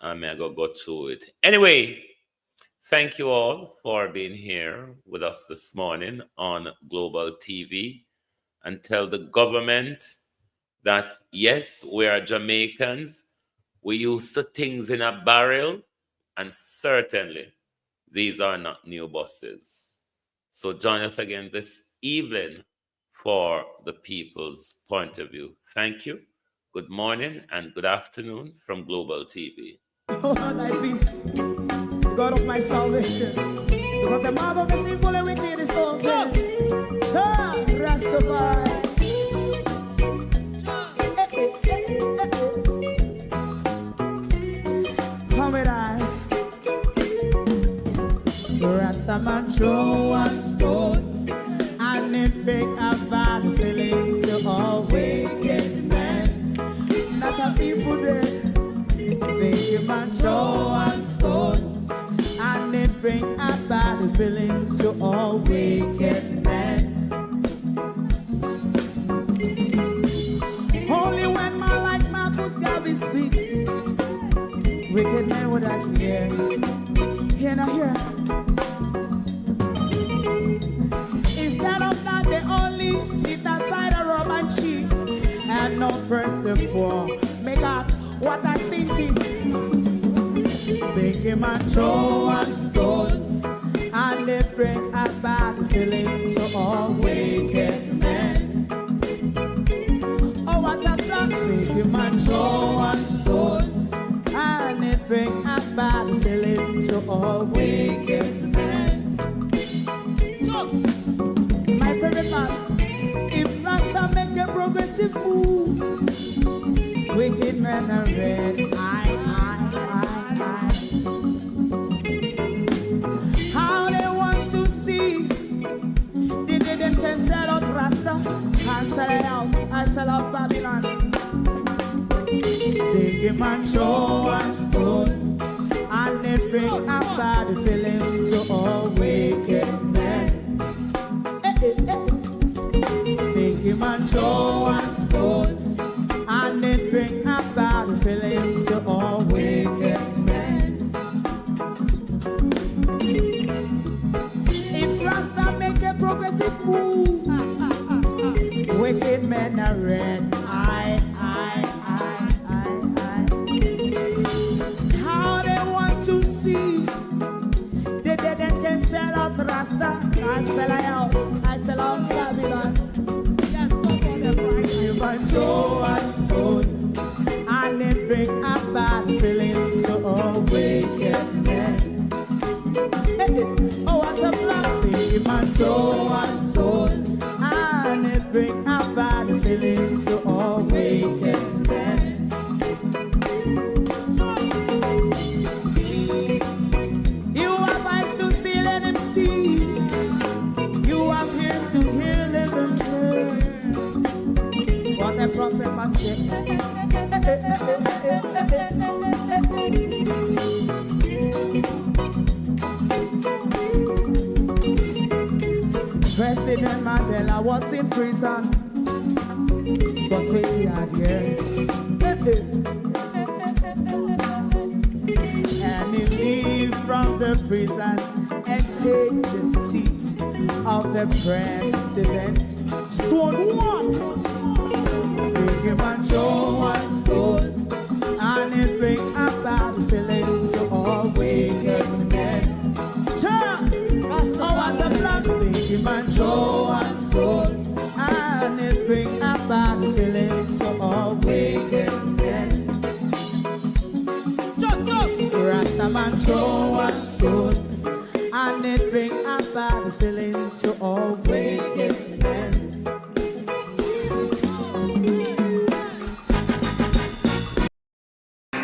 And I go through it. Anyway, thank you all for being here with us this morning on Global TV, and tell the government that yes, we are Jamaicans. We used to things in a barrel, and certainly these are not new buses. So join us again this evening for the People's Point of View. Thank you. Good morning and good afternoon from Global TV. Oh, thy peace, God of my salvation, because the mouth of the sinful and wicked is open. Rastafari. Come with I. Rastaman throw one stone, and it break a bad feeling to all wicked men. That's a people there. Make a man throw one stone, and it bring a bad feeling to all wicked men. Only when man like Marcus Garvey speak, wicked men would I hear. Hear now hear. Instead of that, they only sit aside a rob and cheat, and not press the poor. Make up what I seen to. Make him a throw one stone, and they bring a bad feeling to all wicked men. Oh, what a plan! Make him a throw one stone, and they bring a bad feeling to all wicked men. My favorite man, if Rasta make a progressive move, wicked men are red. How they want to see? Did they them can sell out Rasta and sell it out and sell out Babylon? They give man show one stone, and they bring a bad feeling to all wicked men. They give man show one stone, and it bring a bad feeling to all wicked men. President Mandela was in prison for 20 odd years. And he leave from the prison and take the seat of the president. Stone one, big him and Joe one stone, and it bring about the feeling to all wicked men. Oh, what's a black big him and Joe one stone, and it bring about the feeling to all wicked men. Rastaman Joe one stone, and it bring about the feeling to all wicked men.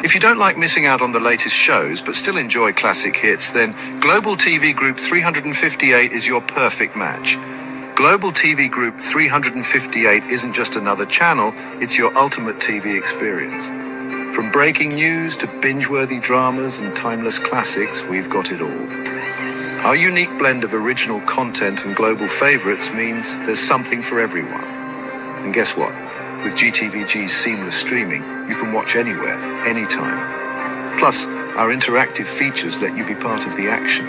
If you don't like missing out on the latest shows but still enjoy classic hits, then Global TV Group 358 is your perfect match. Global TV Group 358 isn't just another channel, it's your ultimate TV experience. From breaking news to binge-worthy dramas and timeless classics, we've got it all. Our unique blend of original content and global favorites means there's something for everyone. And guess what? With GTVG's seamless streaming, you can watch anywhere, anytime. Plus, our interactive features let you be part of the action.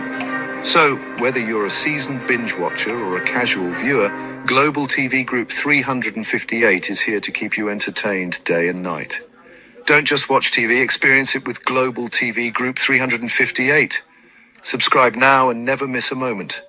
So, whether you're a seasoned binge watcher or a casual viewer, Global TV Group 358 is here to keep you entertained day and night. Don't just watch TV, experience it with Global TV Group 358. Subscribe now and never miss a moment.